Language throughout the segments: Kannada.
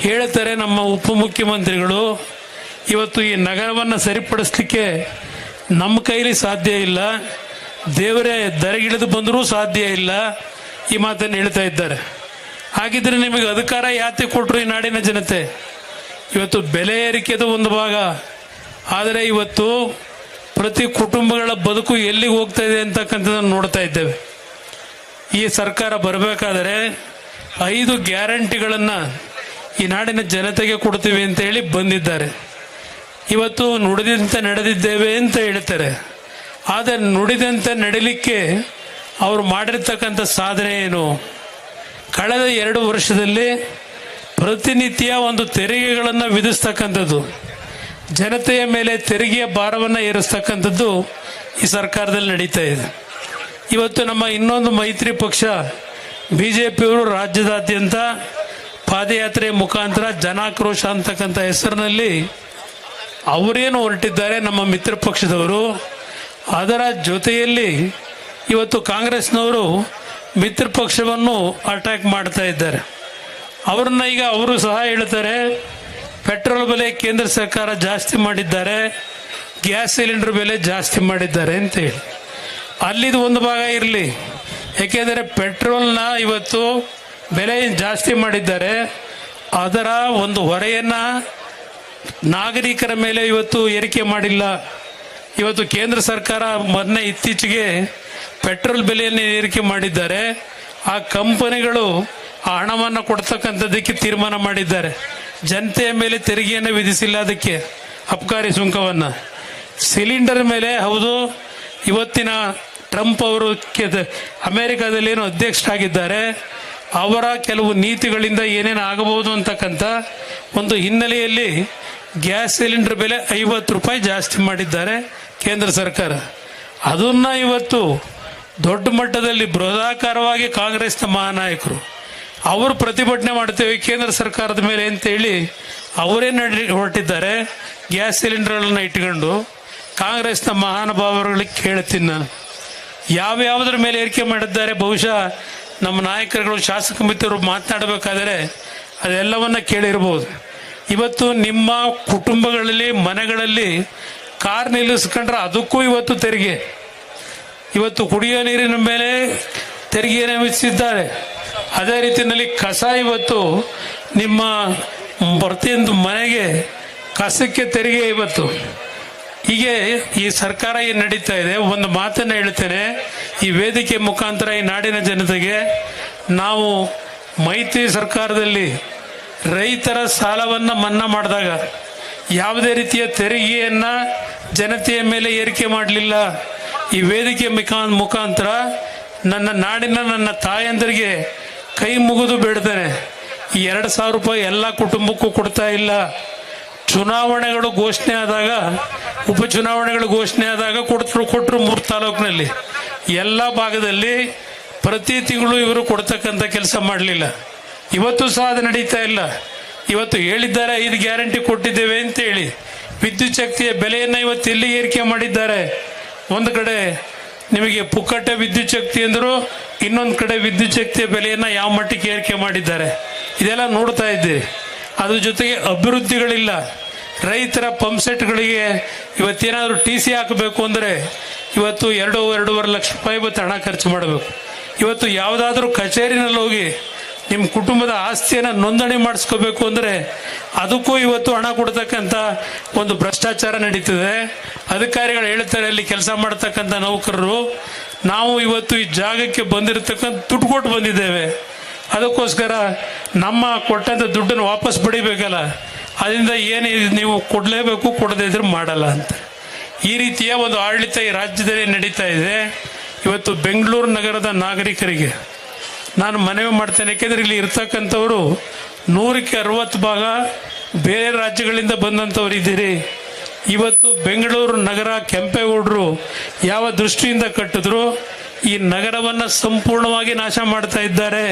ಹೇಳ್ತಾರೆ ನಮ್ಮ ಉಪಮುಖ್ಯಮಂತ್ರಿಗಳು, ಇವತ್ತು ಈ ನಗರವನ್ನು ಸರಿಪಡಿಸಲಿಕ್ಕೆ ನಮ್ಮ ಕೈಲಿ ಸಾಧ್ಯ ಇಲ್ಲ, ದೇವರೇ ದರೆಗಿಳಿದು ಬಂದರೂ ಸಾಧ್ಯ ಇಲ್ಲ, ಈ ಮಾತನ್ನು ಹೇಳ್ತಾ ಇದ್ದಾರೆ. ಹಾಗಿದ್ರೆ ನಿಮಗೆ ಅಧಿಕಾರ ಯಾತೆ ಕೊಟ್ಟರು ಈ ನಾಡಿನ ಜನತೆ? ಇವತ್ತು ಬೆಲೆ ಏರಿಕೆದು ಒಂದು ಭಾಗ, ಆದರೆ ಇವತ್ತು ಪ್ರತಿ ಕುಟುಂಬಗಳ ಬದುಕು ಎಲ್ಲಿಗೆ ಹೋಗ್ತಾ ಇದೆ ಅಂತಕ್ಕಂಥದ್ದನ್ನು ನೋಡ್ತಾ ಇದ್ದೇವೆ. ಈ ಸರ್ಕಾರ ಬರಬೇಕಾದರೆ 5 ಗ್ಯಾರಂಟಿಗಳನ್ನು ಈ ನಾಡಿನ ಜನತೆಗೆ ಕೊಡ್ತೀವಿ ಅಂತ ಹೇಳಿ ಬಂದಿದ್ದಾರೆ. ಇವತ್ತು ನುಡಿದಂತೆ ನಡೆದಿದ್ದೇವೆ ಅಂತ ಹೇಳ್ತಾರೆ, ಆದರೆ ನುಡಿದಂತೆ ನಡಿಲಿಕ್ಕೆ ಅವರು ಮಾಡಿರ್ತಕ್ಕಂಥ ಸಾಧನೆ ಏನು? ಕಳೆದ 2 ವರ್ಷದಲ್ಲಿ ಪ್ರತಿನಿತ್ಯ ಒಂದು ತೆರಿಗೆಗಳನ್ನು ವಿಧಿಸ್ತಕ್ಕಂಥದ್ದು, ಜನತೆಯ ಮೇಲೆ ತೆರಿಗೆಯ ಭಾರವನ್ನು ಏರಿಸ್ತಕ್ಕಂಥದ್ದು ಈ ಸರ್ಕಾರದಲ್ಲಿ ನಡೀತಾ ಇದೆ. ಇವತ್ತು ನಮ್ಮ ಇನ್ನೊಂದು ಮೈತ್ರಿ ಪಕ್ಷ BJPಯವರು ರಾಜ್ಯದಾದ್ಯಂತ ಪಾದಯಾತ್ರೆ ಮುಖಾಂತರ ಜನಾಕ್ರೋಶ ಅಂತಕ್ಕಂಥ ಹೆಸರಿನಲ್ಲಿ ಅವರೇನು ಹೊರಟಿದ್ದಾರೆ ನಮ್ಮ ಮಿತ್ರ ಪಕ್ಷದವರು, ಅದರ ಜೊತೆಯಲ್ಲಿ ಇವತ್ತು ಕಾಂಗ್ರೆಸ್ನವರು ಮಿತ್ರ ಪಕ್ಷವನ್ನು ಅಟ್ಯಾಕ್ ಮಾಡ್ತಾ ಇದ್ದಾರೆ. ಅವ್ರನ್ನ ಈಗ ಅವರು ಸಹ ಹೇಳ್ತಾರೆ, ಪೆಟ್ರೋಲ್ ಬೆಲೆ ಕೇಂದ್ರ ಸರ್ಕಾರ ಜಾಸ್ತಿ ಮಾಡಿದ್ದಾರೆ, ಗ್ಯಾಸ್ ಸಿಲಿಂಡರ್ ಬೆಲೆ ಜಾಸ್ತಿ ಮಾಡಿದ್ದಾರೆ ಅಂತೇಳಿ. ಅಲ್ಲಿದು ಒಂದು ಭಾಗ ಇರಲಿ, ಯಾಕೆಂದರೆ ಪೆಟ್ರೋಲ್ನ ಇವತ್ತು ಬೆಲೆ ಜಾಸ್ತಿ ಮಾಡಿದ್ದಾರೆ, ಅದರ ಒಂದು ಹೊರೆಯನ್ನು ನಾಗರಿಕರ ಮೇಲೆ ಇವತ್ತು ಏರಿಕೆ ಮಾಡಿಲ್ಲ. ಇವತ್ತು ಕೇಂದ್ರ ಸರ್ಕಾರ ಮೊನ್ನೆ ಇತ್ತೀಚೆಗೆ ಪೆಟ್ರೋಲ್ ಬೆಲೆಯನ್ನು ಏರಿಕೆ ಮಾಡಿದ್ದಾರೆ. ಆ ಕಂಪನಿಗಳು ಆ ಹಣವನ್ನು ಕೊಡ್ತಕ್ಕಂಥದ್ದಕ್ಕೆ ತೀರ್ಮಾನ ಮಾಡಿದ್ದಾರೆ. ಜನತೆಯ ಮೇಲೆ ತೆರಿಗೆಯನ್ನು ವಿಧಿಸಿಲ್ಲ, ಅದಕ್ಕೆ ಅಬಕಾರಿ ಸುಂಕವನ್ನು. ಸಿಲಿಂಡರ್ ಮೇಲೆ ಹೌದು, ಇವತ್ತಿನ ಟ್ರಂಪ್ ಅವರು ಅಮೆರಿಕಾದಲ್ಲಿ ಏನು ಅಧ್ಯಕ್ಷರಾಗಿದ್ದಾರೆ, ಅವರ ಕೆಲವು ನೀತಿಗಳಿಂದ ಏನೇನು ಆಗಬಹುದು ಅಂತಕ್ಕಂಥ ಒಂದು ಹಿನ್ನೆಲೆಯಲ್ಲಿ ಗ್ಯಾಸ್ ಸಿಲಿಂಡರ್ ಬೆಲೆ 50 ರೂಪಾಯಿ ಜಾಸ್ತಿ ಮಾಡಿದ್ದಾರೆ ಕೇಂದ್ರ ಸರ್ಕಾರ. ಅದನ್ನು ಇವತ್ತು ದೊಡ್ಡ ಮಟ್ಟದಲ್ಲಿ ಬೃಹದಾಕಾರವಾಗಿ ಕಾಂಗ್ರೆಸ್ನ ಮಹಾನಾಯಕರು ಅವರು ಪ್ರತಿಭಟನೆ ಮಾಡ್ತೇವೆ ಕೇಂದ್ರ ಸರ್ಕಾರದ ಮೇಲೆ ಅಂತೇಳಿ ಅವರೇ ಹೊರಟಿದ್ದಾರೆ. ಗ್ಯಾಸ್ ಸಿಲಿಂಡರ್ಗಳನ್ನು ಇಟ್ಕೊಂಡು ಕಾಂಗ್ರೆಸ್ನ ಮಹಾನುಭಾವರುಗಳಿಗೆ ಕೇಳ್ತೀನಿ ನಾನು, ಯಾವ್ಯಾವುದ್ರ ಮೇಲೆ ಏರಿಕೆ ಮಾಡಿದ್ದಾರೆ? ಬಹುಶಃ ನಮ್ಮ ನಾಯಕರುಗಳು, ಶಾಸಕ ಮಿತ್ರರು ಮಾತನಾಡಬೇಕಾದರೆ ಅದೆಲ್ಲವನ್ನ ಕೇಳಿರ್ಬೋದು. ಇವತ್ತು ನಿಮ್ಮ ಕುಟುಂಬಗಳಲ್ಲಿ, ಮನೆಗಳಲ್ಲಿ ಕಾರ್ ನಿಲ್ಲಿಸ್ಕೊಂಡ್ರೆ ಅದಕ್ಕೂ ಇವತ್ತು ತೆರಿಗೆ. ಇವತ್ತು ಕುಡಿಯೋ ನೀರಿನ ಮೇಲೆ ತೆರಿಗೆಯನ್ನು ವಿಧಿಸಿದ್ದಾರೆ. ಅದೇ ರೀತಿಯಲ್ಲಿ ಕಸ, ಇವತ್ತು ನಿಮ್ಮ ಪ್ರತಿಯೊಂದು ಮನೆಗೆ ಕಸಕ್ಕೆ ತೆರಿಗೆ ಇವತ್ತು. ಹೀಗೆ ಈ ಸರ್ಕಾರ ಏನು ನಡೀತಾ ಇದೆ. ಒಂದು ಮಾತನ್ನು ಹೇಳ್ತೇನೆ ಈ ವೇದಿಕೆ ಮುಖಾಂತರ ಈ ನಾಡಿನ ಜನತೆಗೆ, ನಾವು ಮೈತ್ರಿ ಸರ್ಕಾರದಲ್ಲಿ ರೈತರ ಸಾಲವನ್ನು ಮನ್ನಾ ಮಾಡಿದಾಗ ಯಾವುದೇ ರೀತಿಯ ತೆರಿಗೆಯನ್ನು ಜನತೆಯ ಮೇಲೆ ಏರಿಕೆ ಮಾಡಲಿಲ್ಲ. ಈ ವೇದಿಕೆ ಮುಖಾಂತರ ನನ್ನ ನಾಡಿನ ನನ್ನ ತಾಯಂದರಿಗೆ ಕೈ ಮುಗಿದು ಬೇಡ್ತೇನೆ, ಈ 2,000 ರೂಪಾಯಿ ಎಲ್ಲ ಕುಟುಂಬಕ್ಕೂ ಕೊಡ್ತಾ ಇಲ್ಲ. ಚುನಾವಣೆಗಳು ಘೋಷಣೆ ಆದಾಗ, ಉಪಚುನಾವಣೆಗಳು ಘೋಷಣೆ ಆದಾಗ ಕೊಟ್ಟರು 3 ತಾಲೂಕಿನಲ್ಲಿ. ಎಲ್ಲ ಭಾಗದಲ್ಲಿ ಪ್ರತಿ ತಿಂಗಳು ಇವರು ಕೊಡ್ತಕ್ಕಂಥ ಕೆಲಸ ಮಾಡಲಿಲ್ಲ. ಇವತ್ತು ಸಹ ಅದು ನಡೀತಾ ಇಲ್ಲ. ಇವತ್ತು ಹೇಳಿದ್ದಾರೆ 5 ಗ್ಯಾರಂಟಿ ಕೊಟ್ಟಿದ್ದೇವೆ ಅಂತೇಳಿ. ವಿದ್ಯುತ್ ಶಕ್ತಿಯ ಬೆಲೆಯನ್ನು ಇವತ್ತು ಎಲ್ಲಿ ಏರಿಕೆ ಮಾಡಿದ್ದಾರೆ? ಒಂದು ಕಡೆ ನಿಮಗೆ ಪುಕ್ಕಟ್ಟೆ ವಿದ್ಯುತ್ ಶಕ್ತಿ ಅಂದರು, ಇನ್ನೊಂದು ಕಡೆ ವಿದ್ಯುತ್ ಶಕ್ತಿಯ ಬೆಲೆಯನ್ನು ಯಾವ ಮಟ್ಟಿಗೆ ಏರಿಕೆ ಮಾಡಿದ್ದಾರೆ, ಇದೆಲ್ಲ ನೋಡ್ತಾ ಇದ್ದೀರಿ. ಅದ್ರ ಜೊತೆಗೆ ಅಭಿವೃದ್ಧಿಗಳಿಲ್ಲ. ರೈತರ ಪಂಪ್ಸೆಟ್ಗಳಿಗೆ ಇವತ್ತೇನಾದರೂ TC ಹಾಕಬೇಕು ಅಂದರೆ ಇವತ್ತು 2-2.5 ಲಕ್ಷ ರೂಪಾಯಿ ಇವತ್ತು ಹಣ ಖರ್ಚು ಮಾಡಬೇಕು. ಇವತ್ತು ಯಾವುದಾದ್ರೂ ಕಚೇರಿನಲ್ಲಿ ಹೋಗಿ ನಿಮ್ಮ ಕುಟುಂಬದ ಆಸ್ತಿಯನ್ನು ನೋಂದಣಿ ಮಾಡಿಸ್ಕೋಬೇಕು ಅಂದರೆ ಅದಕ್ಕೂ ಇವತ್ತು ಹಣ ಕೊಡ್ತಕ್ಕಂಥ ಒಂದು ಭ್ರಷ್ಟಾಚಾರ ನಡೀತದೆ. ಅಧಿಕಾರಿಗಳು ಹೇಳ್ತಾರೆ, ಅಲ್ಲಿ ಕೆಲಸ ಮಾಡ್ತಕ್ಕಂಥ ನೌಕರರು, ನಾವು ಇವತ್ತು ಈ ಜಾಗಕ್ಕೆ ಬಂದಿರತಕ್ಕಂಥ ದುಡ್ಡು ಕೊಟ್ಟು ಬಂದಿದ್ದೇವೆ, ಅದಕ್ಕೋಸ್ಕರ ನಮ್ಮ ಕೊಟ್ಟಂಥ ದುಡ್ಡನ್ನು ವಾಪಸ್ ಪಡಿಬೇಕಲ್ಲ, ಅದರಿಂದ ಏನು ನೀವು ಕೊಡಲೇಬೇಕು, ಕೊಡದೇ ಇದ್ರೆ ಮಾಡಲ್ಲ ಅಂತ. ಈ ರೀತಿಯ ಒಂದು ಆಡಳಿತ ಈ ರಾಜ್ಯದಲ್ಲಿ ನಡೀತಾ ಇದೆ. ಇವತ್ತು ಬೆಂಗಳೂರು ನಗರದ ನಾಗರಿಕರಿಗೆ ನಾನು ಮನವಿ ಮಾಡ್ತೇನೆ, ಯಾಕೆಂದರೆ ಇಲ್ಲಿ ಇರ್ತಕ್ಕಂಥವರು 100ಕ್ಕೆ 60 ಭಾಗ ಬೇರೆ ರಾಜ್ಯಗಳಿಂದ ಬಂದಂಥವ್ರು ಇದ್ದೀರಿ. ಇವತ್ತು ಬೆಂಗಳೂರು ನಗರ ಕೆಂಪೇಗೌಡರು ಯಾವ ದೃಷ್ಟಿಯಿಂದ ಕಟ್ಟಿದ್ರು, ಈ ನಗರವನ್ನು ಸಂಪೂರ್ಣವಾಗಿ ನಾಶ ಮಾಡ್ತಾ ಇದ್ದಾರೆ.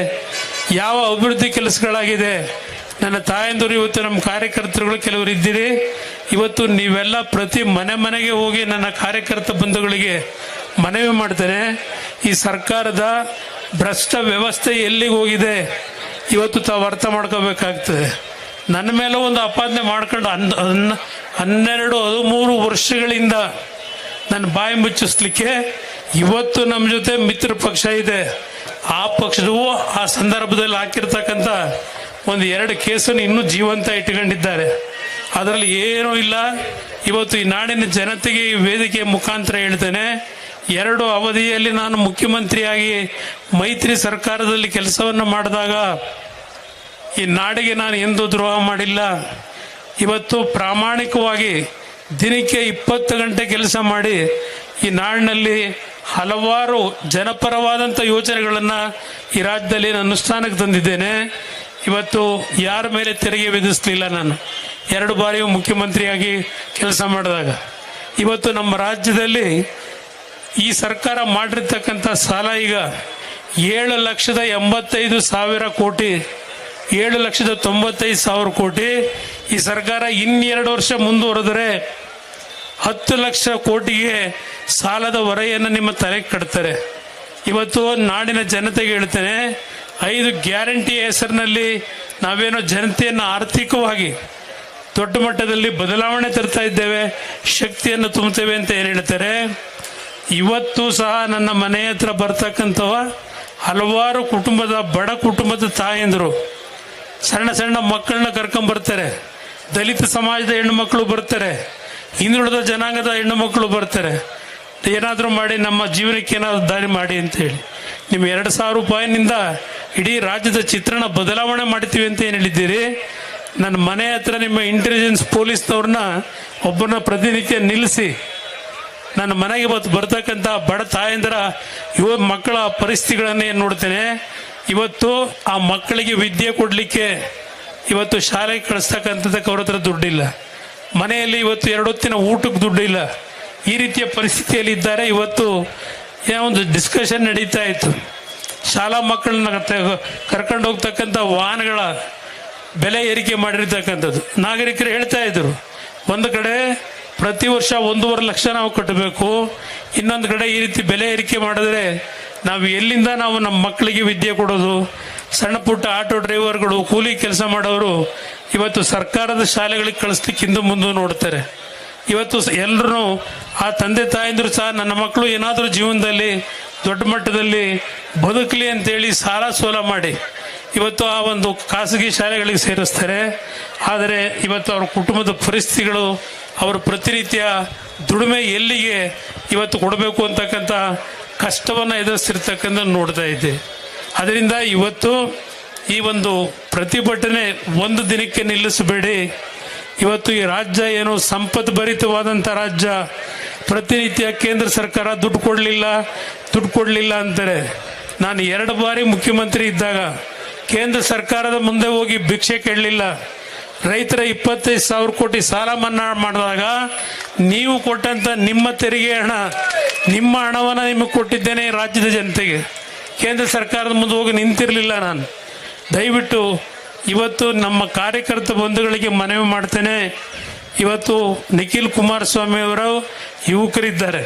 ಯಾವ ಅಭಿವೃದ್ಧಿ ಕೆಲಸಗಳಾಗಿದೆ? ನನ್ನ ತಾಯಂದಿರು, ಇವತ್ತು ನಮ್ಮ ಕಾರ್ಯಕರ್ತರುಗಳು ಕೆಲವರು ಇದ್ದೀರಿ. ಇವತ್ತು ನೀವೆಲ್ಲ ಪ್ರತಿ ಮನೆಗೆ ಹೋಗಿ ನನ್ನ ಕಾರ್ಯಕರ್ತ ಬಂಧುಗಳಿಗೆ ಮನವಿ ಮಾಡ್ತೇನೆ, ಈ ಸರ್ಕಾರದ ಭ್ರಷ್ಟ ವ್ಯವಸ್ಥೆ ಎಲ್ಲಿಗೆ ಹೋಗಿದೆ ಇವತ್ತು ತಾವು ಅರ್ಥ ಮಾಡ್ಕೋಬೇಕಾಗ್ತದೆ. ನನ್ನ ಮೇಲೆ ಒಂದು ಆಪಾದನೆ ಮಾಡ್ಕೊಂಡು 12-13 ವರ್ಷಗಳಿಂದ ನನ್ನ ಬಾಯಿ ಮುಚ್ಚಿಸ್ಲಿಕ್ಕೆ ಇವತ್ತು ನಮ್ಮ ಜೊತೆ ಮಿತ್ರ ಪಕ್ಷ ಇದೆ. ಆ ಪಕ್ಷದವು ಆ ಸಂದರ್ಭದಲ್ಲಿ ಹಾಕಿರ್ತಕ್ಕಂಥ 1-2 ಕೇಸನ್ನು ಇನ್ನೂ ಜೀವಂತ ಇಟ್ಕೊಂಡಿದ್ದಾರೆ. ಅದರಲ್ಲಿ ಏನೂ ಇಲ್ಲ. ಇವತ್ತು ಈ ನಾಡಿನ ಜನತೆಗೆ ಈ ವೇದಿಕೆ ಮುಖಾಂತರ ಹೇಳ್ತೇನೆ, 2 ಅವಧಿಯಲ್ಲಿ ನಾನು ಮುಖ್ಯಮಂತ್ರಿಯಾಗಿ ಮೈತ್ರಿ ಸರ್ಕಾರದಲ್ಲಿ ಕೆಲಸವನ್ನು ಮಾಡಿದಾಗ ಈ ನಾಡಿಗೆ ನಾನು ಎಂದೂ ದ್ರೋಹ ಮಾಡಿಲ್ಲ. ಇವತ್ತು ಪ್ರಾಮಾಣಿಕವಾಗಿ ದಿನಕ್ಕೆ 20 ಗಂಟೆ ಕೆಲಸ ಮಾಡಿ ಈ ನಾಡಿನಲ್ಲಿ ಹಲವಾರು ಜನಪರವಾದಂಥ ಯೋಜನೆಗಳನ್ನು ಈ ರಾಜ್ಯದಲ್ಲಿ ನಾನು ಅನುಷ್ಠಾನಕ್ಕೆ ತಂದಿದ್ದೇನೆ. ಇವತ್ತು ಯಾರ ಮೇಲೆ ತೆರಿಗೆ ವಿಧಿಸಲಿಲ್ಲ. ನಾನು 2 ಬಾರಿಯೂ ಮುಖ್ಯಮಂತ್ರಿಯಾಗಿ ಕೆಲಸ ಮಾಡಿದಾಗ ಇವತ್ತು ನಮ್ಮ ರಾಜ್ಯದಲ್ಲಿ ಈ ಸರ್ಕಾರ ಮಾಡಿರ್ತಕ್ಕಂಥ ಸಾಲ ಈಗ 7,85,000 ಕೋಟಿ, 7,95,000 ಕೋಟಿ. ಈ ಸರ್ಕಾರ 2 ವರ್ಷ ಮುಂದುವರೆದರೆ 10 ಲಕ್ಷ ಕೋಟಿಗೆ ಸಾಲದ ಹೊರೆಯನ್ನು ನಿಮ್ಮ ತಲೆಗೆ ಕಟ್ತಾರೆ. ಇವತ್ತು ನಾಡಿನ ಜನತೆಗೆ ಹೇಳ್ತೇನೆ, 5 ಗ್ಯಾರಂಟಿ ಹೆಸರಿನಲ್ಲಿ ನಾವೇನೋ ಜನತೆಯನ್ನು ಆರ್ಥಿಕವಾಗಿ ದೊಡ್ಡ ಮಟ್ಟದಲ್ಲಿ ಬದಲಾವಣೆ ತರ್ತಾ ಇದ್ದೇವೆ, ಶಕ್ತಿಯನ್ನು ತುಂಬುತ್ತೇವೆ ಅಂತ ಏನು ಹೇಳ್ತಾರೆ. ಇವತ್ತು ಸಹ ನನ್ನ ಮನೆ ಹತ್ರ ಬರ್ತಕ್ಕಂಥವ ಹಲವಾರು ಕುಟುಂಬದ ಬಡ ಕುಟುಂಬದ ತಾಯಂದರು ಸಣ್ಣ ಸಣ್ಣ ಮಕ್ಕಳನ್ನ ಕರ್ಕೊಂಡ್ಬರ್ತಾರೆ. ದಲಿತ ಸಮಾಜದ ಹೆಣ್ಣು ಮಕ್ಕಳು ಬರ್ತಾರೆ, ಹಿಂದುಳಿದ ಜನಾಂಗದ ಹೆಣ್ಣು ಮಕ್ಕಳು ಬರ್ತಾರೆ. ಏನಾದರೂ ಮಾಡಿ ನಮ್ಮ ಜೀವನಕ್ಕೆ ಏನಾದರೂ ದಾರಿ ಮಾಡಿ ಅಂತೇಳಿ ನಿಮ್ಮ 2,000 ರೂಪಾಯಿನಿಂದ ಇಡೀ ರಾಜ್ಯದ ಚಿತ್ರಣ ಬದಲಾವಣೆ ಮಾಡ್ತೀವಿ ಅಂತ ಏನು ಹೇಳಿದ್ದೀರಿ. ನನ್ನ ಮನೆ ಹತ್ರ ನಿಮ್ಮ ಇಂಟೆಲಿಜೆನ್ಸ್ ಪೊಲೀಸ್ನವ್ರನ್ನ ಒಬ್ಬರನ್ನ ಪ್ರತಿನಿತ್ಯ ನಿಲ್ಲಿಸಿ ನನ್ನ ಮನೆಗೆ ಇವತ್ತು ಬರ್ತಕ್ಕಂಥ ಬಡ ತಾಯಂದಿರ ಮಕ್ಕಳ ಪರಿಸ್ಥಿತಿಗಳನ್ನು ಏನು ನೋಡ್ತೇನೆ. ಇವತ್ತು ಆ ಮಕ್ಕಳಿಗೆ ವಿದ್ಯೆ ಕೊಡಲಿಕ್ಕೆ ಇವತ್ತು ಶಾಲೆಗೆ ಕಳಿಸ್ತಕ್ಕಂಥದ್ದಕ್ಕೆ ಅವ್ರ ಹತ್ರ ದುಡ್ಡಿಲ್ಲ. ಮನೆಯಲ್ಲಿ ಇವತ್ತು 2 ಹೊತ್ತಿನ ಊಟಕ್ಕೆ ದುಡ್ಡಿಲ್ಲ. ಈ ರೀತಿಯ ಪರಿಸ್ಥಿತಿಯಲ್ಲಿ ಇದ್ದಾರೆ. ಇವತ್ತು ಏನೋ ಒಂದು ಡಿಸ್ಕಷನ್ ನಡೀತಾ ಇತ್ತು, ಶಾಲಾ ಮಕ್ಕಳನ್ನ ಕರ್ಕೊಂಡು ಹೋಗ್ತಕ್ಕಂಥ ವಾಹನಗಳ ಬೆಲೆ ಏರಿಕೆ ಮಾಡಿರ್ತಕ್ಕಂಥದ್ದು. ನಾಗರಿಕರು ಹೇಳ್ತಾ ಇದ್ರು, ಒಂದು ಕಡೆ ಪ್ರತಿ ವರ್ಷ 1.5 ಲಕ್ಷ ನಾವು ಕಟ್ಟಬೇಕು, ಇನ್ನೊಂದು ಕಡೆ ಈ ರೀತಿ ಬೆಲೆ ಏರಿಕೆ ಮಾಡಿದ್ರೆ ನಾವು ಎಲ್ಲಿಂದ ನಾವು ನಮ್ಮ ಮಕ್ಕಳಿಗೆ ವಿದ್ಯೆ ಕೊಡೋದು. ಸಣ್ಣ ಪುಟ್ಟ ಆಟೋ ಡ್ರೈವರ್ಗಳು, ಕೂಲಿ ಕೆಲಸ ಮಾಡೋರು ಇವತ್ತು ಸರ್ಕಾರದ ಶಾಲೆಗಳಿಗೆ ಕಳಿಸ್ಲಿಕ್ಕೆ ಹಿಂದೆ ಮುಂದೆ ನೋಡ್ತಾರೆ. ಇವತ್ತು ಎಲ್ಲರೂ ಆ ತಂದೆ ತಾಯಂದಿರು ಸಹ ನನ್ನ ಮಕ್ಕಳು ಏನಾದರೂ ಜೀವನದಲ್ಲಿ ದೊಡ್ಡ ಮಟ್ಟದಲ್ಲಿ ಬದುಕಲಿ ಅಂತೇಳಿ ಸಾಲ ಸೋಲ ಮಾಡಿ ಇವತ್ತು ಆ ಒಂದು ಖಾಸಗಿ ಶಾಲೆಗಳಿಗೆ ಸೇರಿಸ್ತಾರೆ. ಆದರೆ ಇವತ್ತು ಅವ್ರ ಕುಟುಂಬದ ಪರಿಸ್ಥಿತಿಗಳು, ಅವರು ಪ್ರತಿನಿತ್ಯ ದುಡಿಮೆ ಎಲ್ಲಿಗೆ ಇವತ್ತು ಕೊಡಬೇಕು ಅಂತಕ್ಕಂಥ ಕಷ್ಟವನ್ನು ಎದುರಿಸ್ತಿರ್ತಕ್ಕಂಥ ನೋಡ್ತಾ ಇದ್ದೆ. ಅದರಿಂದ ಇವತ್ತು ಈ ಒಂದು ಪ್ರತಿಭಟನೆ ಒಂದು ದಿನಕ್ಕೆ ನಿಲ್ಲಿಸಬೇಡಿ. ಇವತ್ತು ಈ ರಾಜ್ಯ ಏನು ಸಂಪತ್ತು ಭರಿತವಾದಂಥ ರಾಜ್ಯ, ಪ್ರತಿನಿತ್ಯ ಕೇಂದ್ರ ಸರ್ಕಾರ ದುಡ್ಡು ಕೊಡಲಿಲ್ಲ ಅಂತಾರೆ. ನಾನು 2 ಬಾರಿ ಮುಖ್ಯಮಂತ್ರಿ ಇದ್ದಾಗ ಕೇಂದ್ರ ಸರ್ಕಾರದ ಮುಂದೆ ಹೋಗಿ ಭಿಕ್ಷೆ ಕೇಳಲಿಲ್ಲ. ರೈತರ 25,000 ಕೋಟಿ ಸಾಲ ಮನ್ನಾ ಮಾಡಿದಾಗ ನೀವು ಕೊಟ್ಟಂತ ನಿಮ್ಮ ತೆರಿಗೆ ಹಣ, ನಿಮ್ಮ ಹಣವನ್ನು ನಿಮಗೆ ಕೊಟ್ಟಿದ್ದೇನೆ ರಾಜ್ಯದ ಜನತೆಗೆ. ಕೇಂದ್ರ ಸರ್ಕಾರದ ಮುಂದೆ ಹೋಗಿ ನಿಂತಿರಲಿಲ್ಲ ನಾನು. ದಯವಿಟ್ಟು ಇವತ್ತು ನಮ್ಮ ಕಾರ್ಯಕರ್ತ ಬಂಧುಗಳಿಗೆ ಮನವಿ ಮಾಡ್ತೇನೆ. ಇವತ್ತು ನಿಖಿಲ್ ಕುಮಾರಸ್ವಾಮಿ ಅವರು ಯುವಕರಿದ್ದಾರೆ,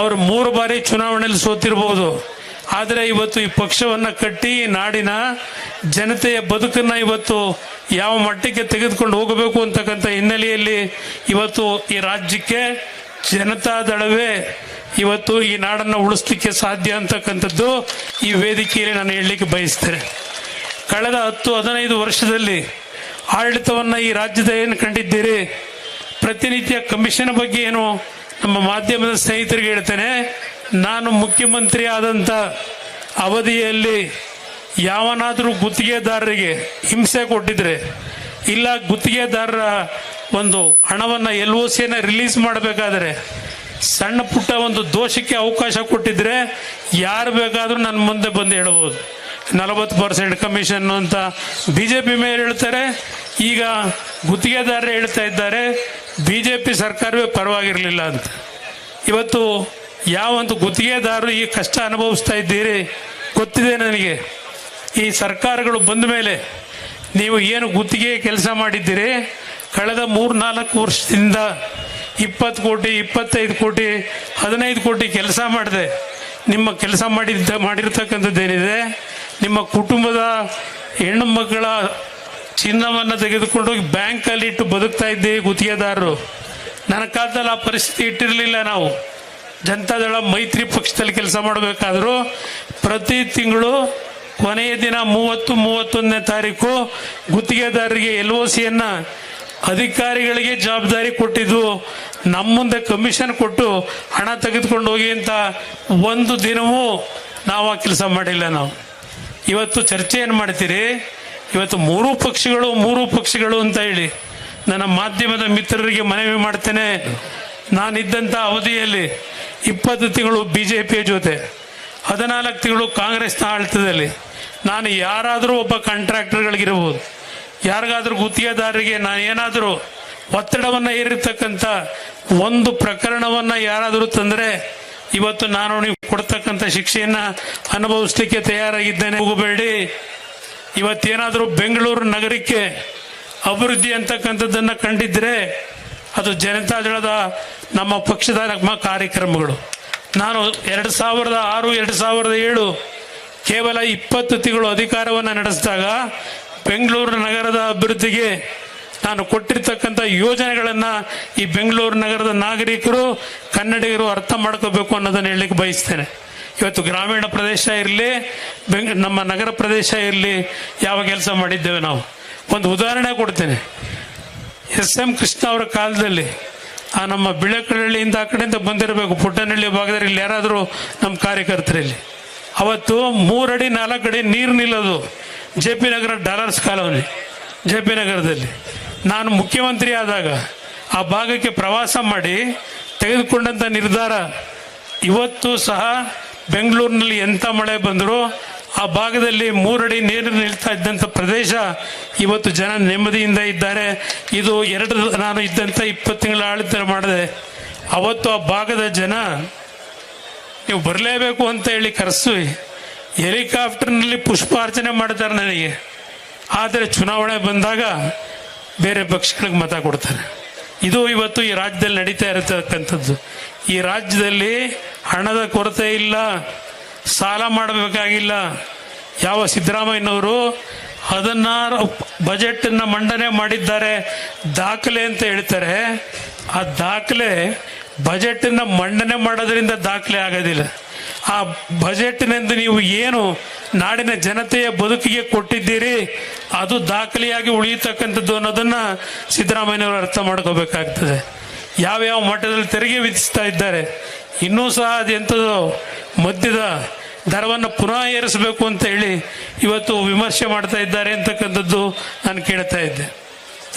ಅವರು 3 ಬಾರಿ ಚುನಾವಣೆಯಲ್ಲಿ ಸೋತಿರ್ಬೋದು. ಆದರೆ ಇವತ್ತು ಈ ಪಕ್ಷವನ್ನು ಕಟ್ಟಿ ನಾಡಿನ ಜನತೆಯ ಬದುಕನ್ನು ಇವತ್ತು ಯಾವ ಮಟ್ಟಕ್ಕೆ ತೆಗೆದುಕೊಂಡು ಹೋಗಬೇಕು ಅಂತಕ್ಕಂಥ ಹಿನ್ನೆಲೆಯಲ್ಲಿ ಇವತ್ತು ಈ ರಾಜ್ಯಕ್ಕೆ ಜನತಾದಳವೇ ಇವತ್ತು ಈ ನಾಡನ್ನು ಉಳಿಸ್ಲಿಕ್ಕೆ ಸಾಧ್ಯ ಅಂತಕ್ಕಂಥದ್ದು ಈ ವೇದಿಕೆಯಲ್ಲಿ ನಾನು ಹೇಳಲಿಕ್ಕೆ ಬಯಸ್ತೇನೆ. ಕಳೆದ 10-15 ವರ್ಷದಲ್ಲಿ ಆಡಳಿತವನ್ನು ಈ ರಾಜ್ಯದ ಏನು ಕಂಡಿದ್ದೀರಿ, ಪ್ರತಿನಿತ್ಯ ಕಮಿಷನ್ ಬಗ್ಗೆ ಏನು ನಮ್ಮ ಮಾಧ್ಯಮದ ಸ್ನೇಹಿತರಿಗೆ ಹೇಳ್ತೇನೆ. ನಾನು ಮುಖ್ಯಮಂತ್ರಿ ಆದಂಥ ಅವಧಿಯಲ್ಲಿ ಯಾವನಾದರೂ ಗುತ್ತಿಗೆದಾರರಿಗೆ ಹಿಂಸೆ ಕೊಟ್ಟಿದ್ರೆ, ಇಲ್ಲ ಗುತ್ತಿಗೆದಾರರ ಒಂದು ಹಣವನ್ನು LOCಯನ್ನು ರಿಲೀಸ್ ಮಾಡಬೇಕಾದ್ರೆ ಸಣ್ಣ ಪುಟ್ಟ ಒಂದು ದೋಷಕ್ಕೆ ಅವಕಾಶ ಕೊಟ್ಟಿದ್ರೆ ಯಾರು ಬೇಕಾದರೂ ನನ್ನ ಮುಂದೆ ಬಂದು ಹೇಳ್ಬೋದು. 40% ಕಮಿಷನ್ ಅಂತ BJP ಮೇಲೆ ಹೇಳ್ತಾರೆ. ಈಗ ಗುತ್ತಿಗೆದಾರರೇ ಹೇಳ್ತಾ ಇದ್ದಾರೆ BJP ಸರ್ಕಾರವೇ ಪರವಾಗಿರಲಿಲ್ಲ ಅಂತ. ಇವತ್ತು ಯಾವಂತೂ ಗುತ್ತಿಗೆದಾರರು ಈ ಕಷ್ಟ ಅನುಭವಿಸ್ತಾ ಇದ್ದೀರಿ ಗೊತ್ತಿದೆ ನನಗೆ. ಈ ಸರ್ಕಾರಗಳು ಬಂದ ಮೇಲೆ ನೀವು ಏನು ಗುತ್ತಿಗೆ ಕೆಲಸ ಮಾಡಿದ್ದೀರಿ, ಕಳೆದ 3-4 ವರ್ಷದಿಂದ 20 ಕೋಟಿ, 25 ಕೋಟಿ, 15 ಕೋಟಿ ಕೆಲಸ ಮಾಡಿದೆ. ನಿಮ್ಮ ಕೆಲಸ ಮಾಡಿರ್ತಕ್ಕಂಥದ್ದೇನಿದೆ, ನಿಮ್ಮ ಕುಟುಂಬದ ಹೆಣ್ಣು ಮಕ್ಕಳ ಚಿನ್ನವನ್ನು ತೆಗೆದುಕೊಂಡು ಹೋಗಿ ಬ್ಯಾಂಕಲ್ಲಿ ಇಟ್ಟು ಬದುಕ್ತಾ ಇದ್ದೀವಿ ಗುತ್ತಿಗೆದಾರರು. ನನ್ನ ಕಾಲದಲ್ಲಿ ಆ ಪರಿಸ್ಥಿತಿ ಇಟ್ಟಿರಲಿಲ್ಲ. ನಾವು ಜನತಾದಳ ಮೈತ್ರಿ ಪಕ್ಷದಲ್ಲಿ ಕೆಲಸ ಮಾಡಬೇಕಾದ್ರೂ ಪ್ರತಿ ತಿಂಗಳು ಕೊನೆಯ ದಿನ 31ನೇ ತಾರೀಕು ಗುತ್ತಿಗೆದಾರರಿಗೆ LOCಯನ್ನು ಅಧಿಕಾರಿಗಳಿಗೆ ಜವಾಬ್ದಾರಿ ಕೊಟ್ಟಿದ್ದು. ನಮ್ಮ ಮುಂದೆ ಕಮಿಷನ್ ಕೊಟ್ಟು ಹಣ ತೆಗೆದುಕೊಂಡು ಹೋಗಿ ಅಂತ ಒಂದು ದಿನವೂ ನಾವು ಆ ಕೆಲಸ ಮಾಡಿಲ್ಲ. ನಾವು ಇವತ್ತು ಚರ್ಚೆ ಏನು ಮಾಡ್ತೀರಿ? ಇವತ್ತು ಮೂರೂ ಪಕ್ಷಗಳು ಅಂತ ಹೇಳಿ ನನ್ನ ಮಾಧ್ಯಮದ ಮಿತ್ರರಿಗೆ ಮನವಿ ಮಾಡ್ತೇನೆ. ನಾನಿದ್ದಂಥ ಅವಧಿಯಲ್ಲಿ 20 ತಿಂಗಳು BJPಯ ಜೊತೆ, 14 ತಿಂಗಳು ಕಾಂಗ್ರೆಸ್ನ ಆಡಳಿತದಲ್ಲಿ ನಾನು ಯಾರಾದರೂ ಒಬ್ಬ ಕಾಂಟ್ರಾಕ್ಟರ್ಗಳಿಗಿರ್ಬೋದು, ಯಾರಿಗಾದ್ರೂ ಗುತ್ತಿಗೆದಾರರಿಗೆ ನಾನು ಏನಾದರೂ ಒತ್ತಡವನ್ನು ಹೇರಿರ್ತಕ್ಕಂಥ ಒಂದು ಪ್ರಕರಣವನ್ನು ಯಾರಾದರೂ ತಂದರೆ ಇವತ್ತು ನಾನು ನೀವು ಕೊಡ್ತಕ್ಕಂಥ ಶಿಕ್ಷೆಯನ್ನು ಅನುಭವಿಸ್ಲಿಕ್ಕೆ ತಯಾರಾಗಿದ್ದೇನೆ. ಹೋಗಬೇಡಿ. ಇವತ್ತೇನಾದರೂ ಬೆಂಗಳೂರು ನಗರಕ್ಕೆ ಅಭಿವೃದ್ಧಿ ಅಂತಕ್ಕಂಥದ್ದನ್ನು ಕಂಡಿದ್ದರೆ ಅದು ಜನತಾದಳದ ನಮ್ಮ ಪಕ್ಷದ ನಮ್ಮ ಕಾರ್ಯಕ್ರಮಗಳು. ನಾನು 2006 2007 ಕೇವಲ 20 ತಿಂಗಳು ಅಧಿಕಾರವನ್ನು ನಡೆಸಿದಾಗ ಬೆಂಗಳೂರು ನಗರದ ಅಭಿವೃದ್ಧಿಗೆ ನಾನು ಕೊಟ್ಟಿರ್ತಕ್ಕಂಥ ಯೋಜನೆಗಳನ್ನು ಈ ಬೆಂಗಳೂರು ನಗರದ ನಾಗರಿಕರು, ಕನ್ನಡಿಗರು ಅರ್ಥ ಮಾಡ್ಕೋಬೇಕು ಅನ್ನೋದನ್ನು ಹೇಳಲಿಕ್ಕೆ ಬಯಸ್ತೇನೆ. ಇವತ್ತು ಗ್ರಾಮೀಣ ಪ್ರದೇಶ ಇರಲಿ, ನಮ್ಮ ನಗರ ಪ್ರದೇಶ ಇರಲಿ, ಯಾವ ಕೆಲಸ ಮಾಡಿದ್ದೇವೆ ನಾವು. ಒಂದು ಉದಾಹರಣೆ ಕೊಡ್ತೇನೆ. SM ಕೃಷ್ಣ ಅವರ ಕಾಲದಲ್ಲಿ ಆ ನಮ್ಮ ಬಿಳಕಳ್ಳಿಯಿಂದ ಆ ಕಡೆಯಿಂದ ಬಂದಿರಬೇಕು, ಪುಟ್ಟನಹಳ್ಳಿ ಭಾಗದಲ್ಲಿ ಇಲ್ಲಿ ಯಾರಾದರೂ ನಮ್ಮ ಕಾರ್ಯಕರ್ತರಲ್ಲಿ ಅವತ್ತು 3 ಅಡಿ 4 ಅಡಿ ನೀರು ನಿಲ್ಲೋದು JP ನಗರ ಡಾಲರ್ಸ್ ಕಾಲೋನಿ. JP ನಗರದಲ್ಲಿ ನಾನು ಮುಖ್ಯಮಂತ್ರಿ ಆದಾಗ ಆ ಭಾಗಕ್ಕೆ ಪ್ರವಾಸ ಮಾಡಿ ತೆಗೆದುಕೊಂಡಂಥ ನಿರ್ಧಾರ ಇವತ್ತು ಸಹ ಬೆಂಗಳೂರಿನಲ್ಲಿ ಎಂಥ ಮಳೆ ಬಂದರೂ ಆ ಭಾಗದಲ್ಲಿ 3 ಅಡಿ ನೀರು ನಿಲ್ತಾ ಇದ್ದಂಥ ಪ್ರದೇಶ ಇವತ್ತು ಜನ ನೆಮ್ಮದಿಯಿಂದ ಇದ್ದಾರೆ. ಇದು ನಾನು ಇದ್ದಂಥ 20 ತಿಂಗಳ ಆಡಳಿತ ಮಾಡಿದೆ. ಅವತ್ತು ಆ ಭಾಗದ ಜನ ನೀವು ಬರಲೇಬೇಕು ಅಂತ ಹೇಳಿ ಕರೆಸಿ ಹೆಲಿಕಾಪ್ಟರ್ನಲ್ಲಿ ಪುಷ್ಪಾರ್ಚನೆ ಮಾಡ್ತಾರೆ ನನಗೆ. ಆದರೆ ಚುನಾವಣೆ ಬಂದಾಗ ಬೇರೆ ಪಕ್ಷಗಳಿಗೆ ಮತ ಕೊಡ್ತಾರೆ. ಇದು ಇವತ್ತು ಈ ರಾಜ್ಯದಲ್ಲಿ ನಡೀತಾ ಇರತಕ್ಕಂಥದ್ದು. ಈ ರಾಜ್ಯದಲ್ಲಿ ಹಣದ ಕೊರತೆ ಇಲ್ಲ, ಸಾಲ ಮಾಡಬೇಕಾಗಿಲ್ಲ. ಯಾವ ಸಿದ್ದರಾಮಯ್ಯನವರು 16 ಬಜೆಟನ್ನು ಮಂಡನೆ ಮಾಡಿದ್ದಾರೆ, ದಾಖಲೆ ಅಂತ ಹೇಳ್ತಾರೆ. ಆ ದಾಖಲೆ ಬಜೆಟನ್ನು ಮಂಡನೆ ಮಾಡೋದ್ರಿಂದ ದಾಖಲೆ ಆಗೋದಿಲ್ಲ. ಆ ಬಜೆಟ್ನಿಂದ ನೀವು ಏನು ನಾಡಿನ ಜನತೆಯ ಬದುಕಿಗೆ ಕೊಟ್ಟಿದ್ದೀರಿ ಅದು ದಾಖಲೆಯಾಗಿ ಉಳಿಯತಕ್ಕಂಥದ್ದು ಅನ್ನೋದನ್ನು ಸಿದ್ದರಾಮಯ್ಯನವರು ಅರ್ಥ ಮಾಡ್ಕೋಬೇಕಾಗ್ತದೆ. ಯಾವ್ಯಾವ ಮಟ್ಟದಲ್ಲಿ ತೆರಿಗೆ ವಿಧಿಸ್ತಾ ಇದ್ದಾರೆ, ಇನ್ನೂ ಸಹ ಅದೆಂಥದ್ದು ಮದ್ಯದ ದರವನ್ನು ಪುನಃ ಏರಿಸಬೇಕು ಅಂತ ಹೇಳಿ ಇವತ್ತು ವಿಮರ್ಶೆ ಮಾಡ್ತಾ ಇದ್ದಾರೆ ಅಂತಕ್ಕಂಥದ್ದು ನಾನು ಕೇಳ್ತಾ ಇದ್ದೆ.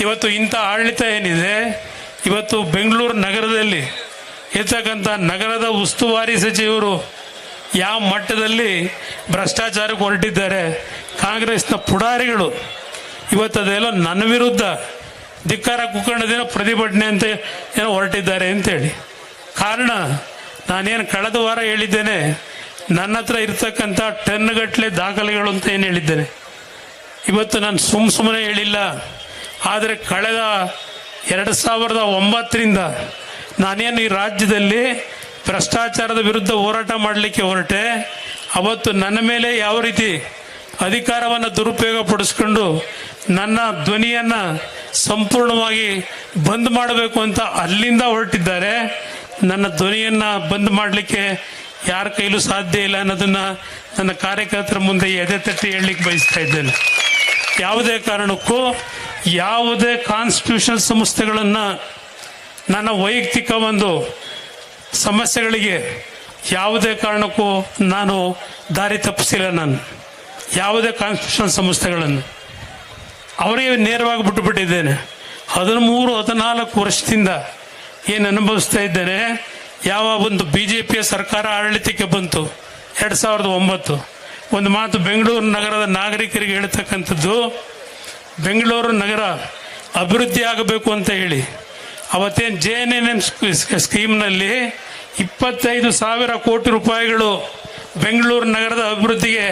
ಇವತ್ತು ಇಂಥ ಆಡಳಿತ ಏನಿದೆ, ಇವತ್ತು ಬೆಂಗಳೂರು ನಗರದಲ್ಲಿ ಇರ್ತಕ್ಕಂಥ ನಗರದ ಉಸ್ತುವಾರಿ ಸಚಿವರು ಯಾವ ಮಟ್ಟದಲ್ಲಿ ಭ್ರಷ್ಟಾಚಾರಕ್ಕೆ ಹೊರಟಿದ್ದಾರೆ, ಕಾಂಗ್ರೆಸ್ನ ಪುಡಾರಿಗಳು ಇವತ್ತು ಅದೆಲ್ಲ ನನ್ನ ವಿರುದ್ಧ ಧಿಕ್ಕಾರ ಕುಕ್ಕಣದೇನೋ ಪ್ರತಿಭಟನೆ ಅಂತ ಏನೋ ಹೊರಟಿದ್ದಾರೆ ಅಂತೇಳಿ. ಕಾರಣ ನಾನೇನು ಕಳೆದ ವಾರ ಹೇಳಿದ್ದೇನೆ, ನನ್ನ ಹತ್ರ ಇರ್ತಕ್ಕಂಥ ಟನ್ಗಟ್ಟಲೆ ದಾಖಲೆಗಳು ಅಂತ ಏನು ಹೇಳಿದ್ದೇನೆ. ಇವತ್ತು ನಾನು ಸುಮ್ಮನೆ ಹೇಳಿಲ್ಲ. ಆದರೆ ಕಳೆದ 2009ರಿಂದ ನಾನೇನು ಈ ರಾಜ್ಯದಲ್ಲಿ ಭ್ರಷ್ಟಾಚಾರದ ವಿರುದ್ಧ ಹೋರಾಟ ಮಾಡಲಿಕ್ಕೆ ಹೊರಟೆ, ಅವತ್ತು ನನ್ನ ಮೇಲೆ ಯಾವ ರೀತಿ ಅಧಿಕಾರವನ್ನು ದುರುಪಯೋಗ ಪಡಿಸ್ಕೊಂಡು ನನ್ನ ಧ್ವನಿಯನ್ನು ಸಂಪೂರ್ಣವಾಗಿ ಬಂದ್ ಮಾಡಬೇಕು ಅಂತ ಅಲ್ಲಿಂದ ಹೊರಟಿದ್ದಾರೆ. ನನ್ನ ಧ್ವನಿಯನ್ನು ಬಂದ್ ಮಾಡಲಿಕ್ಕೆ ಯಾರ ಕೈಲೂ ಸಾಧ್ಯ ಇಲ್ಲ ಅನ್ನೋದನ್ನು ನನ್ನ ಕಾರ್ಯಕರ್ತರ ಮುಂದೆ ಎದೆ ತಟ್ಟಿ ಹೇಳಲಿಕ್ಕೆ ಬಯಸ್ತಾ ಇದ್ದೇನೆ. ಯಾವುದೇ ಕಾರಣಕ್ಕೂ ಯಾವುದೇ ಕಾನ್ಸ್ಟಿಟ್ಯೂಷನಲ್ ಸಂಸ್ಥೆಗಳನ್ನು ನನ್ನ ವೈಯಕ್ತಿಕ ಒಂದು ಸಮಸ್ಯೆಗಳಿಗೆ ಯಾವುದೇ ಕಾರಣಕ್ಕೂ ನಾನು ದಾರಿ ತಪ್ಪಿಸಿಲ್ಲ. ನಾನು ಯಾವುದೇ ಕಾನ್ಸ್ಟಿಟ್ಯೂಷನಲ್ ಸಂಸ್ಥೆಗಳನ್ನು ಅವರಿಗೆ ನೇರವಾಗಿ ಬಿಟ್ಟುಬಿಟ್ಟಿದ್ದೇನೆ. 13-14 ವರ್ಷದಿಂದ ಏನು ಅನುಭವಿಸ್ತಾ ಇದ್ದೇನೆ. ಯಾವ ಒಂದು BJPಯ ಸರ್ಕಾರ ಆಡಳಿತಕ್ಕೆ ಬಂತು 2009, ಒಂದು ಮಾತು ಬೆಂಗಳೂರು ನಗರದ ನಾಗರಿಕರಿಗೆ ಹೇಳ್ತಕ್ಕಂಥದ್ದು, ಬೆಂಗಳೂರು ನಗರ ಅಭಿವೃದ್ಧಿ ಆಗಬೇಕು ಅಂತ ಹೇಳಿ ಅವತ್ತೇನು JNNM ಸ್ಕೀಮ್ನಲ್ಲಿ 25,000 ಕೋಟಿ ರೂಪಾಯಿಗಳು ಬೆಂಗಳೂರು ನಗರದ ಅಭಿವೃದ್ಧಿಗೆ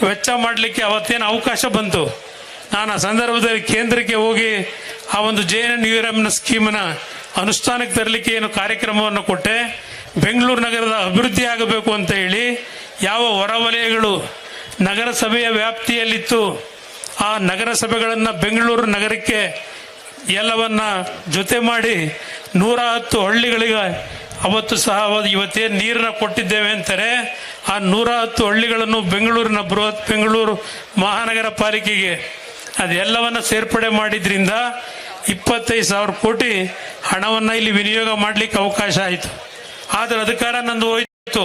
ವೆಚ್ಚ ಮಾಡಲಿಕ್ಕೆ ಅವತ್ತೇನು ಅವಕಾಶ ಬಂತು. ನಾನು ಆ ಸಂದರ್ಭದಲ್ಲಿ ಕೇಂದ್ರಕ್ಕೆ ಹೋಗಿ ಆ ಒಂದು JNNM ಸ್ಕೀಮ್ನ ಅನುಷ್ಠಾನಕ್ಕೆ ತರಲಿಕ್ಕೆ ಏನು ಕಾರ್ಯಕ್ರಮವನ್ನು ಕೊಟ್ಟೆ. ಬೆಂಗಳೂರು ನಗರದ ಅಭಿವೃದ್ಧಿ ಆಗಬೇಕು ಅಂತ ಹೇಳಿ ಯಾವ ಹೊರವಲಯಗಳು ನಗರಸಭೆಯ ವ್ಯಾಪ್ತಿಯಲ್ಲಿತ್ತು ಆ ನಗರಸಭೆಗಳನ್ನು ಬೆಂಗಳೂರು ನಗರಕ್ಕೆ ಎಲ್ಲವನ್ನ ಜೊತೆ ಮಾಡಿ 110 ಹಳ್ಳಿಗಳಿಗೆ ಅವತ್ತು ಸಹ ಇವತ್ತೇನು ನೀರನ್ನ ಕೊಟ್ಟಿದ್ದೇವೆ ಅಂತಾರೆ. ಆ 110 ಹಳ್ಳಿಗಳನ್ನು ಬೆಂಗಳೂರಿನ ಬೃಹತ್ ಬೆಂಗಳೂರು ಮಹಾನಗರ ಪಾಲಿಕೆಗೆ ಅದೆಲ್ಲವನ್ನ ಸೇರ್ಪಡೆ ಮಾಡಿದ್ರಿಂದ 25,000 ಕೋಟಿ ಹಣವನ್ನು ಇಲ್ಲಿ ವಿನಿಯೋಗ ಮಾಡಲಿಕ್ಕೆ ಅವಕಾಶ ಆಯಿತು. ಆದರೆ ಅಧಿಕಾರ ನಂದು ಹೋಯಿತು.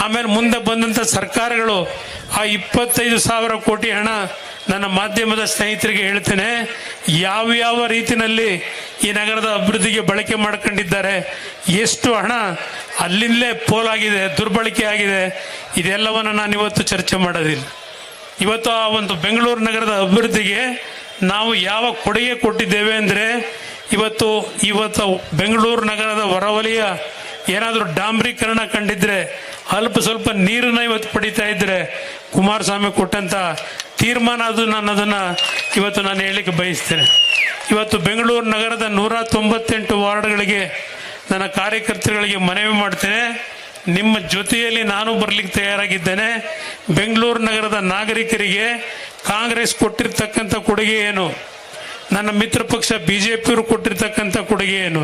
ಆಮೇಲೆ ಮುಂದೆ ಬಂದಂಥ ಸರ್ಕಾರಗಳು ಆ 25,000 ಕೋಟಿ ಹಣ ನನ್ನ ಮಾಧ್ಯಮದ ಸ್ನೇಹಿತರಿಗೆ ಹೇಳ್ತೇನೆ, ಯಾವ ರೀತಿಯಲ್ಲಿ ಈ ನಗರದ ಅಭಿವೃದ್ಧಿಗೆ ಬಳಕೆ ಮಾಡ್ಕೊಂಡಿದ್ದಾರೆ, ಎಷ್ಟು ಹಣ ಅಲ್ಲಿಂದಲೇ ಪೋಲಾಗಿದೆ, ದುರ್ಬಳಕೆ ಆಗಿದೆ, ಇದೆಲ್ಲವನ್ನು ನಾನು ಇವತ್ತು ಚರ್ಚೆ ಮಾಡೋದಿಲ್ಲ. ಇವತ್ತು ಆ ಒಂದು ಬೆಂಗಳೂರು ನಗರದ ಅಭಿವೃದ್ಧಿಗೆ ನಾವು ಯಾವ ಕೊಡುಗೆ ಕೊಟ್ಟಿದ್ದೇವೆ ಅಂದರೆ, ಇವತ್ತು ಬೆಂಗಳೂರು ನಗರದ ಹೊರವಲಯ ಏನಾದರೂ ಡಾಂಬರೀಕರಣ ಕಂಡಿದ್ರೆ, ಅಲ್ಪ ಸ್ವಲ್ಪ ನೀರನ್ನ ಇವತ್ತು ಪಡಿತಾ ಇದ್ರೆ, ಕುಮಾರಸ್ವಾಮಿ ಕೊಟ್ಟಂತ ತೀರ್ಮಾನ ಅದು ನಾನು ಇವತ್ತು ಹೇಳಲಿಕ್ಕೆ ಬಯಸ್ತೇನೆ. ಇವತ್ತು ಬೆಂಗಳೂರು ನಗರದ 198 ವಾರ್ಡ್ಗಳಿಗೆ ನನ್ನ ಕಾರ್ಯಕರ್ತರುಗಳಿಗೆ ಮನವಿ ಮಾಡ್ತೇನೆ, ನಿಮ್ಮ ಜೊತೆಯಲ್ಲಿ ನಾನು ಬರಲಿಕ್ಕೆ ತಯಾರಾಗಿದ್ದೇನೆ. ಬೆಂಗಳೂರು ನಗರದ ನಾಗರಿಕರಿಗೆ ಕಾಂಗ್ರೆಸ್ ಕೊಟ್ಟಿರ್ತಕ್ಕಂಥ ಕೊಡುಗೆ ಏನು, ನನ್ನ ಮಿತ್ರ ಪಕ್ಷ ಬಿಜೆಪಿಯವರು ಕೊಟ್ಟಿರ್ತಕ್ಕಂಥ ಕೊಡುಗೆ ಏನು,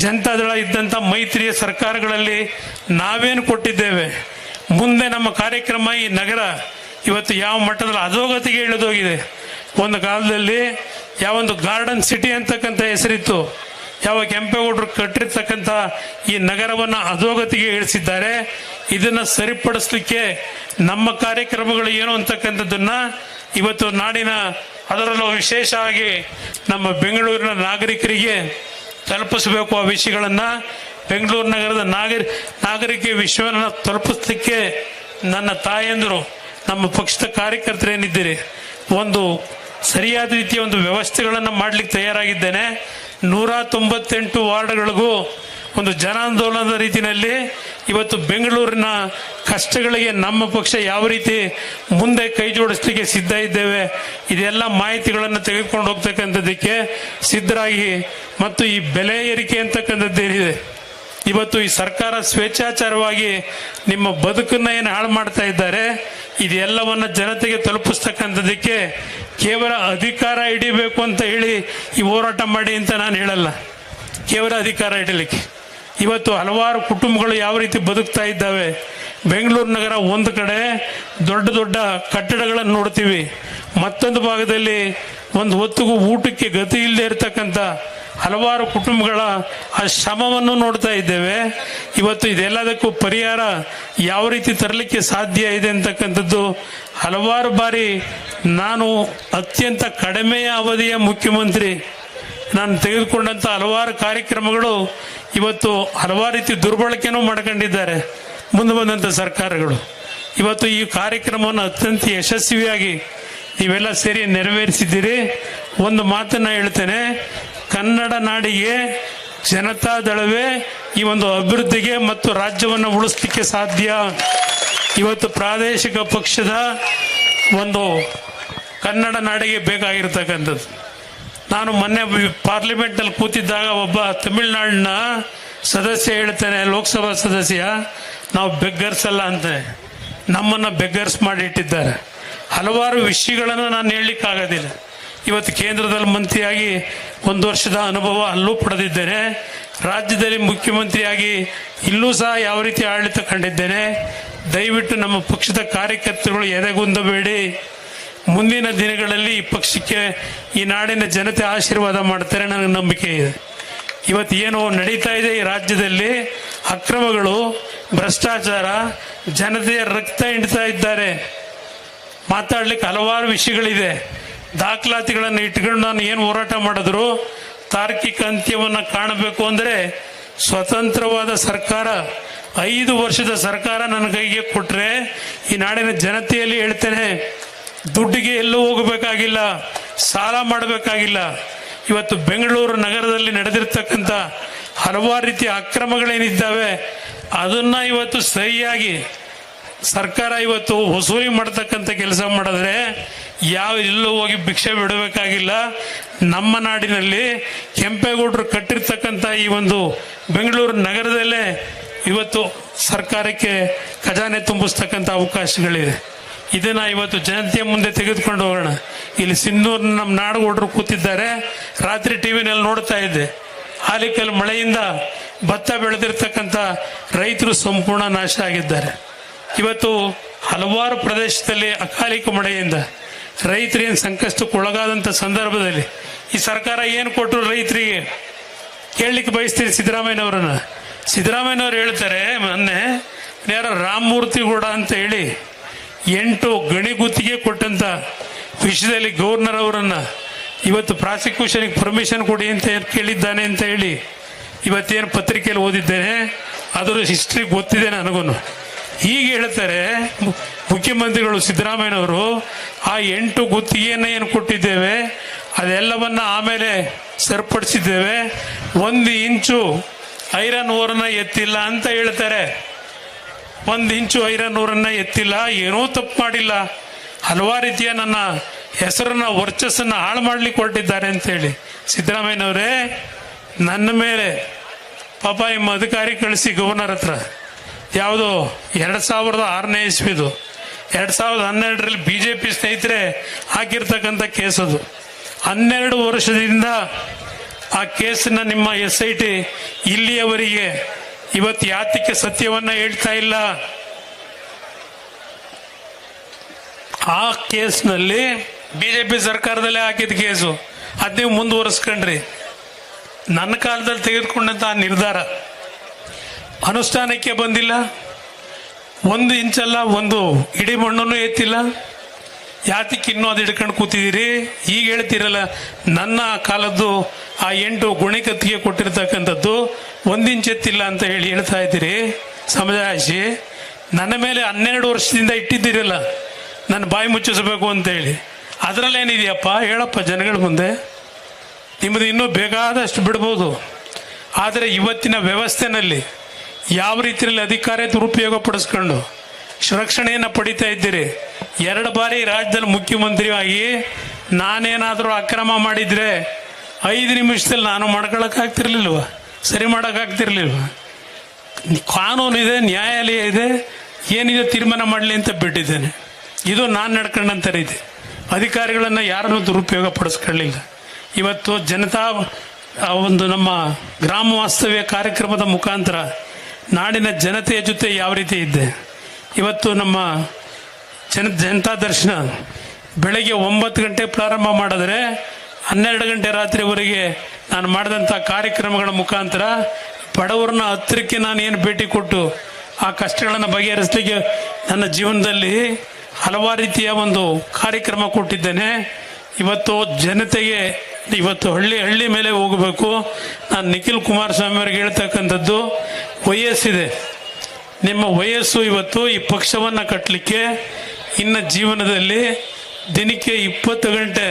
ಜನತಾದಳ ಇದ್ದಂಥ ಮೈತ್ರಿಯ ಸರ್ಕಾರಗಳಲ್ಲಿ ನಾವೇನು ಕೊಟ್ಟಿದ್ದೇವೆ, ಮುಂದೆ ನಮ್ಮ ಕಾರ್ಯಕ್ರಮ ಈ ನಗರ ಇವತ್ತು ಯಾವ ಮಟ್ಟದಲ್ಲಿ ಅಧೋಗತಿಗೆ ಇಳಿದೋಗಿದೆ. ಒಂದು ಕಾಲದಲ್ಲಿ ಯಾವೊಂದು ಗಾರ್ಡನ್ ಸಿಟಿ ಅಂತಕ್ಕಂಥ ಹೆಸರಿತ್ತು, ಯಾವ ಕೆಂಪೇಗೌಡರು ಕಟ್ಟಿರ್ತಕ್ಕಂಥ ಈ ನಗರವನ್ನು ಅಧೋಗತಿಗೆ ಇಳಿಸಿದ್ದಾರೆ. ಇದನ್ನು ಸರಿಪಡಿಸಲಿಕ್ಕೆ ನಮ್ಮ ಕಾರ್ಯಕ್ರಮಗಳು ಏನು ಅಂತಕ್ಕಂಥದ್ದನ್ನ ಇವತ್ತು ನಾಡಿನ, ಅದರಲ್ಲೂ ವಿಶೇಷವಾಗಿ ನಮ್ಮ ಬೆಂಗಳೂರಿನ ನಾಗರಿಕರಿಗೆ ತಲುಪಿಸಬೇಕು. ಆ ವಿಷಯಗಳನ್ನು ಬೆಂಗಳೂರು ನಗರದ ನಾಗರಿಕ ವಿಷಯವನ್ನು ತಲುಪಿಸಲಿಕ್ಕೆ ನನ್ನ ತಾಯಂದರು, ನಮ್ಮ ಪಕ್ಷದ ಕಾರ್ಯಕರ್ತರು ಏನಿದ್ದೀರಿ, ಒಂದು ಸರಿಯಾದ ರೀತಿಯ ಒಂದು ವ್ಯವಸ್ಥೆಗಳನ್ನು ಮಾಡಲಿಕ್ಕೆ ತಯಾರಾಗಿದ್ದೇನೆ. 198 ವಾರ್ಡ್ಗಳಿಗೂ ಒಂದು ಜನಾಂದೋಲನದ ರೀತಿಯಲ್ಲಿ ಇವತ್ತು ಬೆಂಗಳೂರಿನ ಕಷ್ಟಗಳಿಗೆ ನಮ್ಮ ಪಕ್ಷ ಯಾವ ರೀತಿ ಮುಂದೆ ಕೈ ಜೋಡಿಸಲಿಕ್ಕೆ ಸಿದ್ಧ ಇದ್ದೇವೆ, ಇದೆಲ್ಲ ಮಾಹಿತಿಗಳನ್ನು ತೆಗೆದುಕೊಂಡು ಹೋಗ್ತಕ್ಕಂಥದ್ದಕ್ಕೆ ಸಿದ್ಧರಾಗಿ, ಮತ್ತು ಈ ಬೆಲೆ ಏರಿಕೆ ಅಂತಕ್ಕಂಥದ್ದೇನಿದೆ, ಇವತ್ತು ಈ ಸರ್ಕಾರ ಸ್ವೇಚ್ಛಾಚಾರವಾಗಿ ನಿಮ್ಮ ಬದುಕನ್ನ ಏನು ಹಾಳು ಮಾಡ್ತಾ ಇದ್ದಾರೆ, ಇದೆಲ್ಲವನ್ನ ಜನತೆಗೆ ತಲುಪಿಸ್ತಕ್ಕಂಥದ್ದಕ್ಕೆ ಕೇವಲ ಅಧಿಕಾರ ಹಿಡಿಬೇಕು ಅಂತ ಹೇಳಿ ಈ ಹೋರಾಟ ಮಾಡಿ ಅಂತ ನಾನು ಹೇಳಲ್ಲ. ಕೇವಲ ಅಧಿಕಾರ ಹಿಡಲಿಕ್ಕೆ ಇವತ್ತು ಹಲವಾರು ಕುಟುಂಬಗಳು ಯಾವ ರೀತಿ ಬದುಕ್ತಾ ಇದ್ದಾವೆ. ಬೆಂಗಳೂರು ನಗರ ಒಂದು ಕಡೆ ದೊಡ್ಡ ದೊಡ್ಡ ಕಟ್ಟಡಗಳನ್ನು ನೋಡ್ತೀವಿ, ಮತ್ತೊಂದು ಭಾಗದಲ್ಲಿ ಒಂದು ಹೊತ್ತಿಗೂ ಊಟಕ್ಕೆ ಗತಿ ಇಲ್ಲದೆ ಇರತಕ್ಕಂಥ ಹಲವಾರು ಕುಟುಂಬಗಳ ಆ ಶ್ರಮವನ್ನು ನೋಡ್ತಾ ಇದ್ದೇವೆ. ಇವತ್ತು ಇದೆಲ್ಲದಕ್ಕೂ ಪರಿಹಾರ ಯಾವ ರೀತಿ ತರಲಿಕ್ಕೆ ಸಾಧ್ಯ ಇದೆ ಅಂತಕ್ಕಂಥದ್ದು ಹಲವಾರು ಬಾರಿ ನಾನು ಅತ್ಯಂತ ಕಡಿಮೆಯ ಅವಧಿಯ ಮುಖ್ಯಮಂತ್ರಿ ನಾನು ತೆಗೆದುಕೊಂಡಂಥ ಹಲವಾರು ಕಾರ್ಯಕ್ರಮಗಳು ಇವತ್ತು ಹಲವಾರು ರೀತಿ ದುರ್ಬಳಕೆನೂ ಮಾಡ್ಕೊಂಡಿದ್ದಾರೆ ಮುಂದೆ ಬಂದಂಥ ಸರ್ಕಾರಗಳು. ಇವತ್ತು ಈ ಕಾರ್ಯಕ್ರಮವನ್ನು ಅತ್ಯಂತ ಯಶಸ್ವಿಯಾಗಿ ನೀವೆಲ್ಲ ಸೇರಿ ನೆರವೇರಿಸಿದ್ದೀರಿ. ಒಂದು ಮಾತನ್ನ ಹೇಳ್ತೇನೆ, ಕನ್ನಡ ನಾಡಿಗೆ ಜನತಾದಳವೇ ಈ ಒಂದು ಅಭಿವೃದ್ಧಿಗೆ ಮತ್ತು ರಾಜ್ಯವನ್ನು ಉಳಿಸ್ಲಿಕ್ಕೆ ಸಾಧ್ಯ. ಇವತ್ತು ಪ್ರಾದೇಶಿಕ ಪಕ್ಷದ ಒಂದು ಕನ್ನಡ ನಾಡಿಗೆ ಬೇಕಾಗಿರ್ತಕ್ಕಂಥದ್ದು. ನಾನು ಮೊನ್ನೆ ಪಾರ್ಲಿಮೆಂಟ್ನಲ್ಲಿ ಕೂತಿದ್ದಾಗ ಒಬ್ಬ ತಮಿಳುನಾಡಿನ ಸದಸ್ಯ ಹೇಳ್ತಾನೆ, ಲೋಕಸಭಾ ಸದಸ್ಯ, ನಾವು ಬೆಗ್ಗರ್ಸ್ ಅಲ್ಲ ಅಂತ, ನಮ್ಮನ್ನು ಬೆಗ್ಗರ್ಸ್ ಮಾಡಿಟ್ಟಿದ್ದಾರೆ. ಹಲವಾರು ವಿಷಯಗಳನ್ನು ನಾನು ಹೇಳಲಿಕ್ಕಾಗೋದಿಲ್ಲ. ಇವತ್ತು ಕೇಂದ್ರದಲ್ಲಿ ಮಂತ್ರಿಯಾಗಿ 1 ವರ್ಷದ ಅನುಭವ ಅಲ್ಲೂ ಪಡೆದಿದ್ದೇನೆ, ರಾಜ್ಯದಲ್ಲಿ ಮುಖ್ಯಮಂತ್ರಿಯಾಗಿ ಇಲ್ಲೂ ಸಹ ಯಾವ ರೀತಿ ಆಡಳಿತ ಕಂಡಿದ್ದೇನೆ. ದಯವಿಟ್ಟು ನಮ್ಮ ಪಕ್ಷದ ಕಾರ್ಯಕರ್ತರುಗಳು ಎದೆಗುಂದಬೇಡಿ. ಮುಂದಿನ ದಿನಗಳಲ್ಲಿ ಈ ಪಕ್ಷಕ್ಕೆ ಈ ನಾಡಿನ ಜನತೆ ಆಶೀರ್ವಾದ ಮಾಡ್ತಾರೆ, ನನಗೆ ನಂಬಿಕೆ ಇದೆ. ಇವತ್ತು ಏನು ನಡೀತಾ ಇದೆ ಈ ರಾಜ್ಯದಲ್ಲಿ, ಅಕ್ರಮಗಳು, ಭ್ರಷ್ಟಾಚಾರ, ಜನತೆಯ ರಕ್ತ ಹಿಂಡ್ತಾ ಇದ್ದಾರೆ. ಮಾತಾಡ್ಲಿಕ್ಕೆ ಹಲವಾರು ವಿಷಯಗಳಿದೆ. ದಾಖಲಾತಿಗಳನ್ನು ಇಟ್ಕೊಂಡು ನಾನು ಏನು ಹೋರಾಟ ಮಾಡಿದ್ರು, ತಾರ್ಕಿಕ ಅಂತ್ಯವನ್ನು ಕಾಣಬೇಕು ಅಂದರೆ ಸ್ವತಂತ್ರವಾದ ಸರ್ಕಾರ, 5 ವರ್ಷದ ಸರ್ಕಾರ ನನ್ನ ಕೈಗೆ ಕೊಟ್ಟರೆ ಈ ನಾಡಿನ ಜನತೆಯಲ್ಲಿ ಹೇಳ್ತೇನೆ, ದುಡ್ಡಿಗೆ ಎಲ್ಲೂ ಹೋಗಬೇಕಾಗಿಲ್ಲ, ಸಾಲ ಮಾಡಬೇಕಾಗಿಲ್ಲ. ಇವತ್ತು ಬೆಂಗಳೂರು ನಗರದಲ್ಲಿ ನಡೆದಿರ್ತಕ್ಕಂಥ ಹಲವಾರು ರೀತಿಯ ಅಕ್ರಮಗಳೇನಿದ್ದಾವೆ ಅದನ್ನ ಇವತ್ತು ಸರಿಯಾಗಿ ಸರ್ಕಾರ ಇವತ್ತು ವಸೂಲಿ ಮಾಡತಕ್ಕಂಥ ಕೆಲಸ ಮಾಡಿದ್ರೆ ಎಲ್ಲೂ ಹೋಗಿ ಭಿಕ್ಷೆ ಬಿಡಬೇಕಾಗಿಲ್ಲ. ನಮ್ಮ ನಾಡಿನಲ್ಲಿ ಕೆಂಪೇಗೌಡರು ಕಟ್ಟಿರ್ತಕ್ಕಂಥ ಈ ಒಂದು ಬೆಂಗಳೂರು ನಗರದಲ್ಲೇ ಇವತ್ತು ಸರ್ಕಾರಕ್ಕೆ ಖಜಾನೆ ತುಂಬಿಸ್ತಕ್ಕಂಥ ಅವಕಾಶಗಳಿದೆ. ಇದನ್ನ ಇವತ್ತು ಜನತೆಯ ಮುಂದೆ ತೆಗೆದುಕೊಂಡು ಹೋಗೋಣ. ಇಲ್ಲಿ ಸಿಂಧೂರ್ ನಮ್ಮ ನಾಡಗೌಡರು ಕೂತಿದ್ದಾರೆ. ರಾತ್ರಿ ಟಿವಿನಲ್ಲಿ ನೋಡ್ತಾ ಇದ್ದೆ. ಆಲಿಕಲ್ ಮಳೆಯಿಂದ ಭತ್ತ ಬೆಳೆದಿರ್ತಕ್ಕಂಥ ರೈತರು ಸಂಪೂರ್ಣ ನಾಶ ಆಗಿದ್ದಾರೆ. ಇವತ್ತು ಹಲವಾರು ಪ್ರದೇಶದಲ್ಲಿ ಅಕಾಲಿಕ ಮಳೆಯಿಂದ ರೈತರೇನು ಸಂಕಷ್ಟಕ್ಕೆ ಒಳಗಾದಂಥ ಸಂದರ್ಭದಲ್ಲಿ ಈ ಸರ್ಕಾರ ಏನು ಕೊಟ್ಟರು ರೈತರಿಗೆ ಕೇಳಲಿಕ್ಕೆ ಬಯಸ್ತೀರಿ ಸಿದ್ದರಾಮಯ್ಯನವರನ್ನ. ಸಿದ್ದರಾಮಯ್ಯನವರು ಹೇಳ್ತಾರೆ, ಮೊನ್ನೆ ಯಾರ ರಾಮಮೂರ್ತಿಗೌಡ ಅಂತ ಹೇಳಿ 8 ಗಣಿ ಗುತ್ತಿಗೆ ಕೊಟ್ಟಂತ ವಿಷಯದಲ್ಲಿ ಗವರ್ನರ್ ಅವರನ್ನ ಇವತ್ತು ಪ್ರಾಸಿಕ್ಯೂಷನ್ಗೆ ಪರ್ಮಿಷನ್ ಕೊಡಿ ಅಂತ ಕೇಳಿದ್ದಾನೆ ಅಂತ ಹೇಳಿ ಇವತ್ತೇನು ಪತ್ರಿಕೆಯಲ್ಲಿ ಓದಿದ್ದೇನೆ. ಅದರ ಹಿಸ್ಟ್ರಿ ಗೊತ್ತಿದೆ ನನಗೂ. ಈಗ ಹೇಳ್ತಾರೆ ಮುಖ್ಯಮಂತ್ರಿಗಳು ಸಿದ್ದರಾಮಯ್ಯನವರು, ಆ 8 ಗುತ್ತಿಗೆಯನ್ನು ಏನು ಕೊಟ್ಟಿದ್ದೇವೆ ಅದೆಲ್ಲವನ್ನ ಆಮೇಲೆ ಸರಿಪಡಿಸಿದ್ದೇವೆ, 1 ಇಂಚು ಐರನ್ ಓರನ್ನ ಎತ್ತಿಲ್ಲ ಅಂತ ಹೇಳ್ತಾರೆ. 1 ಇಂಚು ಐರನ್ ಓರನ್ನ ಎತ್ತಿಲ್ಲ, ಏನೂ ತಪ್ಪು ಮಾಡಿಲ್ಲ, ಹಲವಾರು ರೀತಿಯ ನನ್ನ ಹೆಸರನ್ನ ವರ್ಚಸ್ಸನ್ನು ಹಾಳು ಮಾಡ್ಲಿಕ್ಕೆ ಹೊರಟಿದ್ದಾರೆ ಅಂತೇಳಿ. ಸಿದ್ದರಾಮಯ್ಯನವರೇ, ನನ್ನ ಮೇಲೆ ಪಾಪ ನಿಮ್ಮ ಅಧಿಕಾರಿ ಕಳಿಸಿ ಗವರ್ನರ್ ಹತ್ರ, ಯಾವುದೋ 2006ನೇ ಇಸ್ವಿದು, 2012ರಲ್ಲಿ BJP ಸ್ನೇಹಿತರೆ ಹಾಕಿರ್ತಕ್ಕಂಥ ಕೇಸ್ ಅದು. 12 ವರ್ಷದಿಂದ ಆ ಕೇಸನ್ನ ನಿಮ್ಮ SIT ಇಲ್ಲಿಯವರೆಗೆ ಇವತ್ತು ಯಾತಕ್ಕೆ ಸತ್ಯವನ್ನ ಹೇಳ್ತಾ ಇಲ್ಲ? ಆ ಕೇಸ್ನಲ್ಲಿ BJP ಸರ್ಕಾರದಲ್ಲೇ ಹಾಕಿದ ಕೇಸು, ಅದು ನೀವು ಮುಂದುವರಿಸ್ಕೊಂಡ್ರಿ. ನನ್ನ ಕಾಲದಲ್ಲಿ ತೆಗೆದುಕೊಂಡಂತ ನಿರ್ಧಾರ ಅನುಷ್ಠಾನಕ್ಕೆ ಬಂದಿಲ್ಲ. 1 ಇಂಚಲ್ಲ, 1 ಇಡೀ ಮಣ್ಣನ್ನು ಎತ್ತಿಲ್ಲ. ಯಾತಕ್ಕೆ ಇನ್ನೂ ಅದು ಹಿಡ್ಕೊಂಡು ಕೂತಿದ್ದೀರಿ? ಈಗ ಹೇಳ್ತೀರಲ್ಲ, ನನ್ನ ಕಾಲದ್ದು ಆ 8 ಗುಣಿಕತ್ತಿಗೆ ಕೊಟ್ಟಿರ್ತಕ್ಕಂಥದ್ದು 1 ಇಂಚ್ ಎತ್ತಿಲ್ಲ ಅಂತ ಹೇಳಿ ಹೇಳ್ತಾ ಇದ್ದೀರಿ. ಸಮಜಾಯಿಸಿ ನನ್ನ ಮೇಲೆ 12 ವರ್ಷದಿಂದ ಇಟ್ಟಿದ್ದೀರಲ್ಲ, ನನ್ನ ಬಾಯಿ ಮುಚ್ಚಿಸಬೇಕು ಅಂತ ಹೇಳಿ. ಅದರಲ್ಲೇನಿದೆಯಪ್ಪ ಹೇಳಪ್ಪ ಜನಗಳ ಮುಂದೆ. ನಿಮ್ಮದು ಇನ್ನೂ ಬೇಕಾದಷ್ಟು ಬಿಡ್ಬೋದು. ಆದರೆ ಇವತ್ತಿನ ವ್ಯವಸ್ಥೆನಲ್ಲಿ ಯಾವ ರೀತಿಯಲ್ಲಿ ಅಧಿಕಾರ ದುರುಪಯೋಗ ಪಡಿಸ್ಕೊಂಡು ರಕ್ಷಣೆಯನ್ನು ಪಡಿತಾ ಇದ್ದೀರಿ. 2 ಬಾರಿ ರಾಜ್ಯದಲ್ಲಿ ಮುಖ್ಯಮಂತ್ರಿ ಆಗಿ ನಾನೇನಾದರೂ ಅಕ್ರಮ ಮಾಡಿದರೆ 5 ನಿಮಿಷದಲ್ಲಿ ನಾನು ಮಾಡ್ಕೊಳಕ್ಕಾಗ್ತಿರ್ಲಿಲ್ವ? ಸರಿ ಮಾಡೋಕ್ಕಾಗ್ತಿರ್ಲಿಲ್ವ? ಕಾನೂನಿದೆ, ನ್ಯಾಯಾಲಯ ಇದೆ, ಏನಿದೆ ತೀರ್ಮಾನ ಮಾಡಲಿ ಅಂತ ಬಿಟ್ಟಿದ್ದೇನೆ. ಇದು ನಾನು ನಡ್ಕೊಂಡಂಥ ರೀತಿ. ಅಧಿಕಾರಿಗಳನ್ನು ಯಾರನ್ನು ದುರುಪಯೋಗ ಪಡಿಸ್ಕೊಳ್ಳಿಲ್ಲ. ಇವತ್ತು ಜನತಾ ಒಂದು ನಮ್ಮ ಗ್ರಾಮ ವಾಸ್ತವ್ಯ ಕಾರ್ಯಕ್ರಮದ ಮುಖಾಂತರ ನಾಡಿನ ಜನತೆಯ ಜೊತೆ ಯಾವ ರೀತಿ ಇದ್ದೆ. ಇವತ್ತು ನಮ್ಮ ಜನತಾ ದರ್ಶನ ಬೆಳಗ್ಗೆ 9 ಗಂಟೆ ಪ್ರಾರಂಭ ಮಾಡಿದ್ರೆ 12 ಗಂಟೆ ರಾತ್ರಿವರೆಗೆ ನಾನು ಮಾಡಿದಂಥ ಕಾರ್ಯಕ್ರಮಗಳ ಮುಖಾಂತರ ಬಡವರನ್ನ ಹತ್ತಿರಕ್ಕೆ ನಾನು ಏನು ಭೇಟಿ ಕೊಟ್ಟು ಆ ಕಷ್ಟಗಳನ್ನು ಬಗೆಹರಿಸಲಿಕ್ಕೆ ನನ್ನ ಜೀವನದಲ್ಲಿ ಹಲವಾರು ರೀತಿಯ ಒಂದು ಕಾರ್ಯಕ್ರಮ ಕೊಟ್ಟಿದ್ದೇನೆ. ಇವತ್ತು ಜನತೆಗೆ ಇವತ್ತು ಹಳ್ಳಿ ಮೇಲೆ ಹೋಗಬೇಕು. ನಾನು ನಿಖಿಲ್ ಕುಮಾರಸ್ವಾಮಿ ಅವರಿಗೆ ಹೇಳ್ತಕ್ಕಂಥದ್ದು, ವಯಸ್ಸಿದೆ, ನಿಮ್ಮ ವಯಸ್ಸು ಇವತ್ತು ಈ ಪಕ್ಷವನ್ನು ಕಟ್ಟಲಿಕ್ಕೆ ಇನ್ನು ಜೀವನದಲ್ಲಿ ದಿನಕ್ಕೆ 20 ಗಂಟೆ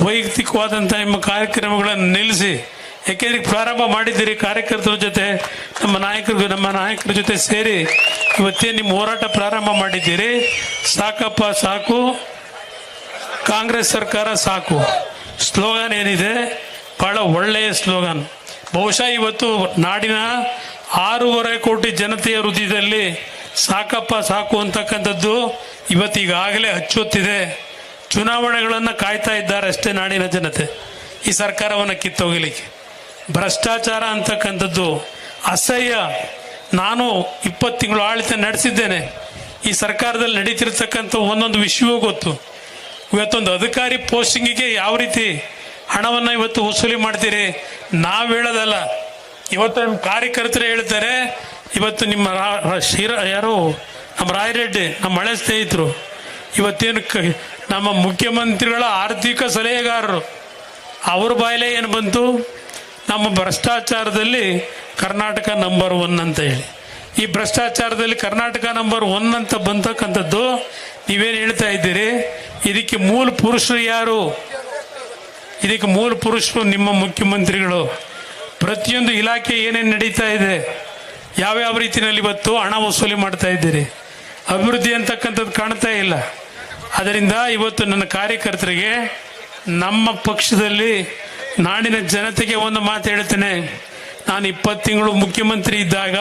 ವೈಯಕ್ತಿಕವಾದಂಥ ನಿಮ್ಮ ಕಾರ್ಯಕ್ರಮಗಳನ್ನು ನಿಲ್ಲಿಸಿ. ಯಾಕೆಂದ್ರೆ ಪ್ರಾರಂಭ ಮಾಡಿದ್ದೀರಿ ಕಾರ್ಯಕರ್ತರ ಜೊತೆ, ನಮ್ಮ ನಾಯಕರ ಜೊತೆ ಸೇರಿ ಇವತ್ತೇ ನಿಮ್ಮ ಹೋರಾಟ ಪ್ರಾರಂಭ ಮಾಡಿದ್ದೀರಿ. ಸಾಕಪ್ಪ ಸಾಕು, ಕಾಂಗ್ರೆಸ್ ಸರ್ಕಾರ ಸಾಕು ಸ್ಲೋಗನ್ ಏನಿದೆ, ಬಹಳ ಒಳ್ಳೆಯ ಸ್ಲೋಗನ್. ಬಹುಶಃ ಇವತ್ತು ನಾಡಿನ 6.5 ಕೋಟಿ ಜನತೆಯ ಹೃದಯದಲ್ಲಿ ಸಾಕಪ್ಪ ಸಾಕು ಅಂತಕ್ಕಂಥದ್ದು ಇವತ್ತೀಗಾಗಲೇ ಅಚ್ಚೊತ್ತಿದೆ. ಚುನಾವಣೆಗಳನ್ನು ಕಾಯ್ತಾ ಇದ್ದಾರೆ ಅಷ್ಟೇ ನಾಡಿನ ಜನತೆ ಈ ಸರ್ಕಾರವನ್ನು ಕಿತ್ತೋಗಲಿಕ್ಕೆ. ಭ್ರಷ್ಟಾಚಾರ ಅಂತಕ್ಕಂಥದ್ದು ಅಸಹ್ಯ. ನಾನು 20 ತಿಂಗಳು ಆಡಳಿತ ನಡೆಸಿದ್ದೇನೆ. ಈ ಸರ್ಕಾರದಲ್ಲಿ ನಡೀತಿರ್ತಕ್ಕಂಥ ಒಂದೊಂದು ವಿಷಯವೂ ಗೊತ್ತು. ಇವತ್ತೊಂದು ಅಧಿಕಾರಿ ಪೋಸ್ಟಿಂಗಿಗೆ ಯಾವ ರೀತಿ ಹಣವನ್ನು ಇವತ್ತು ವಸೂಲಿ ಮಾಡ್ತೀರಿ ನಾವು ಹೇಳೋದಲ್ಲ. ಇವತ್ತು ನಮ್ಮ ಕಾರ್ಯಕರ್ತರು ಹೇಳ್ತಾರೆ, ಇವತ್ತು ನಿಮ್ಮ ಯಾರು ನಮ್ಮ ರಾಯರೆಡ್ಡಿ ನಮ್ಮ ಹಳೆ ಸ್ನೇಹಿತರು ಇವತ್ತೇನು ನಮ್ಮ ಮುಖ್ಯಮಂತ್ರಿಗಳ ಆರ್ಥಿಕ ಸಲಹೆಗಾರರು ಅವ್ರ ಬಾಯಲ್ಲೇ ಏನು ಬಂತು, ನಮ್ಮ ಭ್ರಷ್ಟಾಚಾರದಲ್ಲಿ ಕರ್ನಾಟಕ ನಂಬರ್ 1 ಅಂತ ಹೇಳಿ. ಈ ಭ್ರಷ್ಟಾಚಾರದಲ್ಲಿ ಕರ್ನಾಟಕ ನಂಬರ್ 1 ಅಂತ ಬಂತಕ್ಕಂಥದ್ದು ನೀವೇನು ಹೇಳ್ತಾ ಇದ್ದೀರಿ? ಇದಕ್ಕೆ ಮೂಲ ಪುರುಷರು ಯಾರು? ಇದಕ್ಕೆ ಮೂಲ ಪುರುಷರು ನಿಮ್ಮ ಮುಖ್ಯಮಂತ್ರಿಗಳು. ಪ್ರತಿಯೊಂದು ಇಲಾಖೆ ಏನೇನು ನಡೀತಾ ಇದೆ, ಯಾವ್ಯಾವ ರೀತಿಯಲ್ಲಿ ಇವತ್ತು ಹಣ ವಸೂಲಿ ಮಾಡ್ತಾ ಇದ್ದೀರಿ, ಅಭಿವೃದ್ಧಿ ಅಂತಕ್ಕಂಥದ್ದು ಕಾಣ್ತಾ ಇಲ್ಲ. ಅದರಿಂದ ಇವತ್ತು ನನ್ನ ಕಾರ್ಯಕರ್ತರಿಗೆ ನಮ್ಮ ಪಕ್ಷದಲ್ಲಿ ನಾಡಿನ ಜನತೆಗೆ ಒಂದು ಮಾತು ಹೇಳ್ತೇನೆ. ನಾನು 20 ತಿಂಗಳು ಮುಖ್ಯಮಂತ್ರಿ ಇದ್ದಾಗ,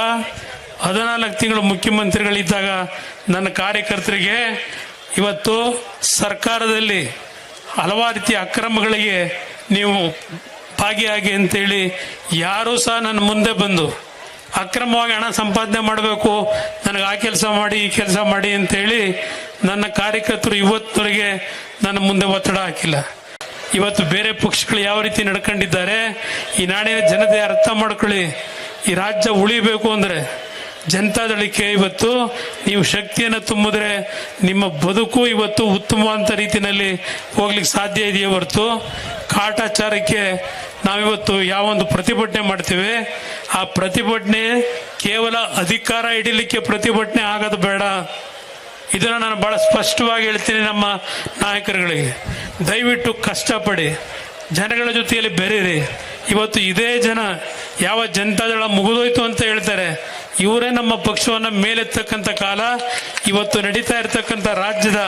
14 ತಿಂಗಳು ಮುಖ್ಯಮಂತ್ರಿಗಳಿದ್ದಾಗ ನನ್ನ ಕಾರ್ಯಕರ್ತರಿಗೆ ಇವತ್ತು ಸರ್ಕಾರದಲ್ಲಿ ಹಲವಾರು ರೀತಿಯ ಅಕ್ರಮಗಳಿಗೆ ನೀವು ಭಾಗಿಯಾಗಿ ಅಂತೇಳಿ ಯಾರೂ ಸಹ ನನ್ನ ಮುಂದೆ ಬಂದು ಅಕ್ರಮವಾಗಿ ಹಣ ಸಂಪಾದನೆ ಮಾಡಬೇಕು, ನನಗೆ ಆ ಕೆಲಸ ಮಾಡಿ ಈ ಕೆಲಸ ಮಾಡಿ ಅಂತೇಳಿ ನನ್ನ ಕಾರ್ಯಕರ್ತರು ಇವತ್ತವರೆಗೆ ನನ್ನ ಮುಂದೆ ಒತ್ತಡ ಹಾಕಿಲ್ಲ. ಇವತ್ತು ಬೇರೆ ಪಕ್ಷಗಳು ಯಾವ ರೀತಿ ನಡ್ಕೊಂಡಿದ್ದಾರೆ, ಈ ನಾಡಿನ ಜನತೆ ಅರ್ಥ ಮಾಡ್ಕೊಳ್ಳಿ. ಈ ರಾಜ್ಯ ಉಳಿಬೇಕು ಅಂದರೆ ಜನತಾದಳಕ್ಕೆ ಇವತ್ತು ನೀವು ಶಕ್ತಿಯನ್ನು ತುಂಬಿದ್ರೆ ನಿಮ್ಮ ಬದುಕು ಇವತ್ತು ಉತ್ತಮವಾದ ರೀತಿಯಲ್ಲಿ ಹೋಗ್ಲಿಕ್ಕೆ ಸಾಧ್ಯ ಇದೆಯೇ ಹೊರತು ಕಾಟಾಚಾರಕ್ಕೆ ನಾವಿವತ್ತು ಯಾವೊಂದು ಪ್ರತಿಭಟನೆ ಮಾಡ್ತೇವೆ ಆ ಪ್ರತಿಭಟನೆ ಕೇವಲ ಅಧಿಕಾರ ಹಿಡಿಲಿಕ್ಕೆ ಪ್ರತಿಭಟನೆ ಆಗೋದು ಬೇಡ. ಇದನ್ನು ನಾನು ಬಹಳ ಸ್ಪಷ್ಟವಾಗಿ ಹೇಳ್ತೀನಿ ನಮ್ಮ ನಾಯಕರುಗಳಿಗೆ. ದಯವಿಟ್ಟು ಕಷ್ಟಪಡಿ, ಜನಗಳ ಜೊತೆಯಲ್ಲಿ ಬೆರೀರಿ. ಇವತ್ತು ಇದೇ ಜನ ಯಾವ ಜನತಾದಳ ಮುಗಿದೋಯ್ತು ಅಂತ ಹೇಳ್ತಾರೆ, ಇವರೇ ನಮ್ಮ ಪಕ್ಷವನ್ನು ಮೇಲೆತ್ತಕ್ಕಂಥ ಕಾಲ ಇವತ್ತು ನಡೀತಾ ಇರ್ತಕ್ಕಂಥ ರಾಜ್ಯದ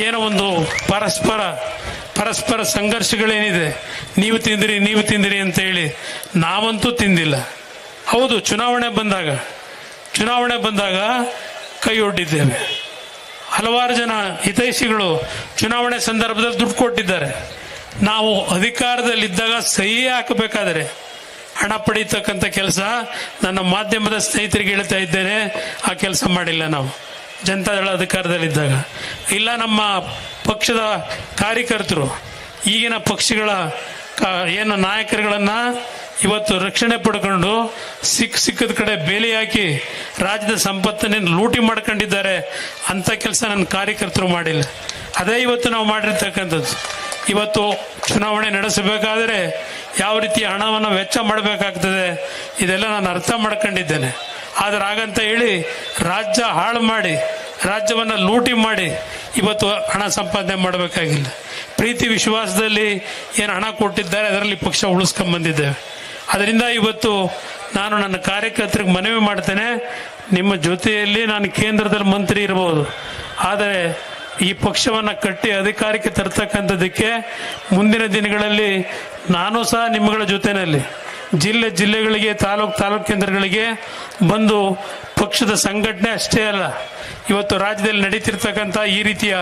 ಏನೋ ಒಂದು ಪರಸ್ಪರ ಸಂಘರ್ಷಗಳೇನಿದೆ, ನೀವು ತಿಂದಿರಿ ಅಂತ ಹೇಳಿ ನಾವಂತೂ ತಿಂದಿಲ್ಲ. ಹೌದು, ಚುನಾವಣೆ ಬಂದಾಗ ಕೈ ಒಡ್ಡಿದ್ದೇವೆ. ಹಲವಾರು ಜನ ಹಿತೈಷಿಗಳು ಚುನಾವಣೆ ಸಂದರ್ಭದಲ್ಲಿ ದುಡ್ಡು ಕೊಟ್ಟಿದ್ದಾರೆ. ನಾವು ಅಧಿಕಾರದಲ್ಲಿದ್ದಾಗ ಸಹಿ ಹಾಕಬೇಕಾದರೆ ಹಣ ಪಡೀತಕ್ಕಂಥ ಕೆಲಸ ನನ್ನ ಮಾಧ್ಯಮದ ಸ್ನೇಹಿತರಿಗೆ ಹೇಳ್ತಾ ಇದ್ದೇನೆ, ಆ ಕೆಲಸ ಮಾಡಿಲ್ಲ ನಾವು ಜನತಾದಳ ಅಧಿಕಾರದಲ್ಲಿದ್ದಾಗ. ಇಲ್ಲ, ನಮ್ಮ ಪಕ್ಷದ ಕಾರ್ಯಕರ್ತರು ಈಗಿನ ಪಕ್ಷಗಳ ಏನು ನಾಯಕರುಗಳನ್ನು ಇವತ್ತು ರಕ್ಷಣೆ ಪಡ್ಕೊಂಡು ಸಿಕ್ಕದ ಕಡೆ ಬೇಲಿ ಹಾಕಿ ರಾಜ್ಯದ ಸಂಪತ್ತನ್ನು ಲೂಟಿ ಮಾಡ್ಕೊಂಡಿದ್ದಾರೆ. ಅಂಥ ಕೆಲಸ ನನ್ನ ಕಾರ್ಯಕರ್ತರು ಮಾಡಿಲ್ಲ. ಅದೇ ಇವತ್ತು ನಾವು ಮಾಡಿರ್ತಕ್ಕಂಥದ್ದು. ಇವತ್ತು ಚುನಾವಣೆ ನಡೆಸಬೇಕಾದರೆ ಯಾವ ರೀತಿ ಹಣವನ್ನು ವೆಚ್ಚ ಮಾಡಬೇಕಾಗ್ತದೆ ಇದೆಲ್ಲ ನಾನು ಅರ್ಥ ಮಾಡ್ಕೊಂಡಿದ್ದೇನೆ. ಆದರೆ ಹಾಗಂತ ಹೇಳಿ ರಾಜ್ಯ ಹಾಳು ಮಾಡಿ, ರಾಜ್ಯವನ್ನು ಲೂಟಿ ಮಾಡಿ ಇವತ್ತು ಹಣ ಸಂಪಾದನೆ ಮಾಡಬೇಕಾಗಿಲ್ಲ. ಪ್ರೀತಿ ವಿಶ್ವಾಸದಲ್ಲಿ ಏನು ಹಣ ಕೊಟ್ಟಿದ್ದಾರೆ ಅದರಲ್ಲಿ ಪಕ್ಷ ಉಳಿಸ್ಕೊಂಡ್ಬಂದಿದ್ದೇವೆ. ಅದರಿಂದ ಇವತ್ತು ನಾನು ನನ್ನ ಕಾರ್ಯಕರ್ತರಿಗೆ ಮನವಿ ಮಾಡ್ತೇನೆ, ನಿಮ್ಮ ಜೊತೆಯಲ್ಲಿ ನಾನು ಕೇಂದ್ರದಲ್ಲಿ ಮಂತ್ರಿ ಇರಬಹುದು, ಆದರೆ ಈ ಪಕ್ಷವನ್ನು ಕಟ್ಟಿ ಅಧಿಕಾರಕ್ಕೆ ತರ್ತಕ್ಕಂಥದ್ದಕ್ಕೆ ಮುಂದಿನ ದಿನಗಳಲ್ಲಿ ನಾನು ಸಹ ನಿಮ್ಮಗಳ ಜೊತೆಯಲ್ಲಿ ಜಿಲ್ಲೆಗಳಿಗೆ ತಾಲೂಕು ಕೇಂದ್ರಗಳಿಗೆ ಬಂದು ಪಕ್ಷದ ಸಂಘಟನೆ ಅಷ್ಟೇ ಅಲ್ಲ, ಇವತ್ತು ರಾಜ್ಯದಲ್ಲಿ ನಡೀತಿರ್ತಕ್ಕಂಥ ಈ ರೀತಿಯ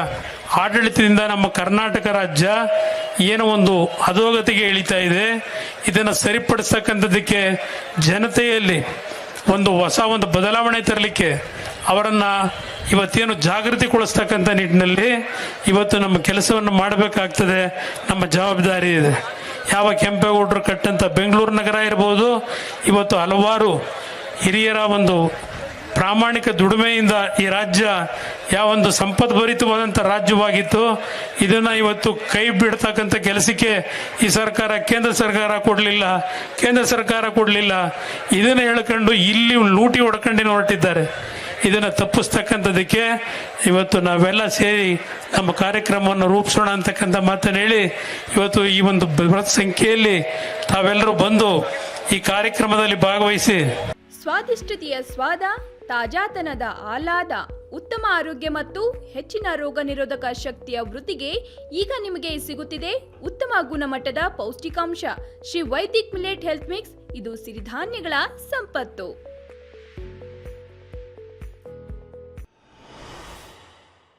ಆಡಳಿತದಿಂದ ನಮ್ಮ ಕರ್ನಾಟಕ ರಾಜ್ಯ ಏನೋ ಒಂದು ಅಧೋಗತಿಗೆ ಇಳಿತಾ ಇದೆ. ಇದನ್ನು ಸರಿಪಡಿಸ್ತಕ್ಕಂಥದ್ದಕ್ಕೆ ಜನತೆಯಲ್ಲಿ ಹೊಸ ಬದಲಾವಣೆ ತರಲಿಕ್ಕೆ ಅವರನ್ನು ಇವತ್ತೇನು ಜಾಗೃತಿಗೊಳಿಸ್ತಕ್ಕಂಥ ನಿಟ್ಟಿನಲ್ಲಿ ಇವತ್ತು ನಮ್ಮ ಕೆಲಸವನ್ನು ಮಾಡಬೇಕಾಗ್ತದೆ. ನಮ್ಮ ಜವಾಬ್ದಾರಿ ಇದೆ. ಯಾವ ಕೆಂಪೇಗೌಡರು ಕಟ್ಟಂಥ ಬೆಂಗಳೂರು ನಗರ ಇರ್ಬೋದು, ಇವತ್ತು ಹಲವಾರು ಹಿರಿಯರ ಒಂದು ಪ್ರಾಮಾಣಿಕ ದುಡಿಮೆಯಿಂದ ಈ ರಾಜ್ಯ ಯಾವೊಂದು ಸಂಪದ್ಭರಿತವಾದಂಥ ರಾಜ್ಯವಾಗಿತ್ತು, ಇದನ್ನು ಇವತ್ತು ಕೈ ಬಿಡ್ತಕ್ಕಂಥ ಕೆಲಸಕ್ಕೆ ಈ ಕೇಂದ್ರ ಸರ್ಕಾರ ಕೊಡಲಿಲ್ಲ. ಇದನ್ನು ಹೇಳ್ಕೊಂಡು ಇಲ್ಲಿ ಲೂಟಿ ಹೊಡ್ಕೊಂಡು ಹೊರಟಿದ್ದಾರೆ. ಇದನ್ನು ತಪ್ಪಿಸ್ತಕ್ಕಂಥದ್ದಕ್ಕೆ ಇವತ್ತು ನಾವೆಲ್ಲ ಸೇರಿ ನಮ್ಮ ಕಾರ್ಯಕ್ರಮವನ್ನು ರೂಪಿಸೋಣ ಅಂತಕ್ಕಂಥ ಮಾತನ್ನು ಹೇಳಿ ಇವತ್ತು ಈ ಒಂದು ಬೃಹತ್ ಸಂಖ್ಯೆಯಲ್ಲಿ ತಾವೆಲ್ಲರೂ ಬಂದು ಈ ಕಾರ್ಯಕ್ರಮದಲ್ಲಿ ಭಾಗವಹಿಸಿ ಸ್ವಾದಿಷ್ಟತೆಯ ಸ್ವಾದ, ತಾಜಾತನದ ಆಹ್ಲಾದ, ಉತ್ತಮ ಆರೋಗ್ಯ ಮತ್ತು ಹೆಚ್ಚಿನ ರೋಗ ನಿರೋಧಕ ಶಕ್ತಿಯ ವೃದ್ಧಿಗೆ ಈಗ ನಿಮಗೆ ಸಿಗುತ್ತಿದೆ ಉತ್ತಮ ಗುಣಮಟ್ಟದ ಪೌಷ್ಟಿಕಾಂಶ Shri Vaidik millet health mix. ಇದು ಸಿರಿಧಾನ್ಯಗಳ ಸಂಪತ್ತು.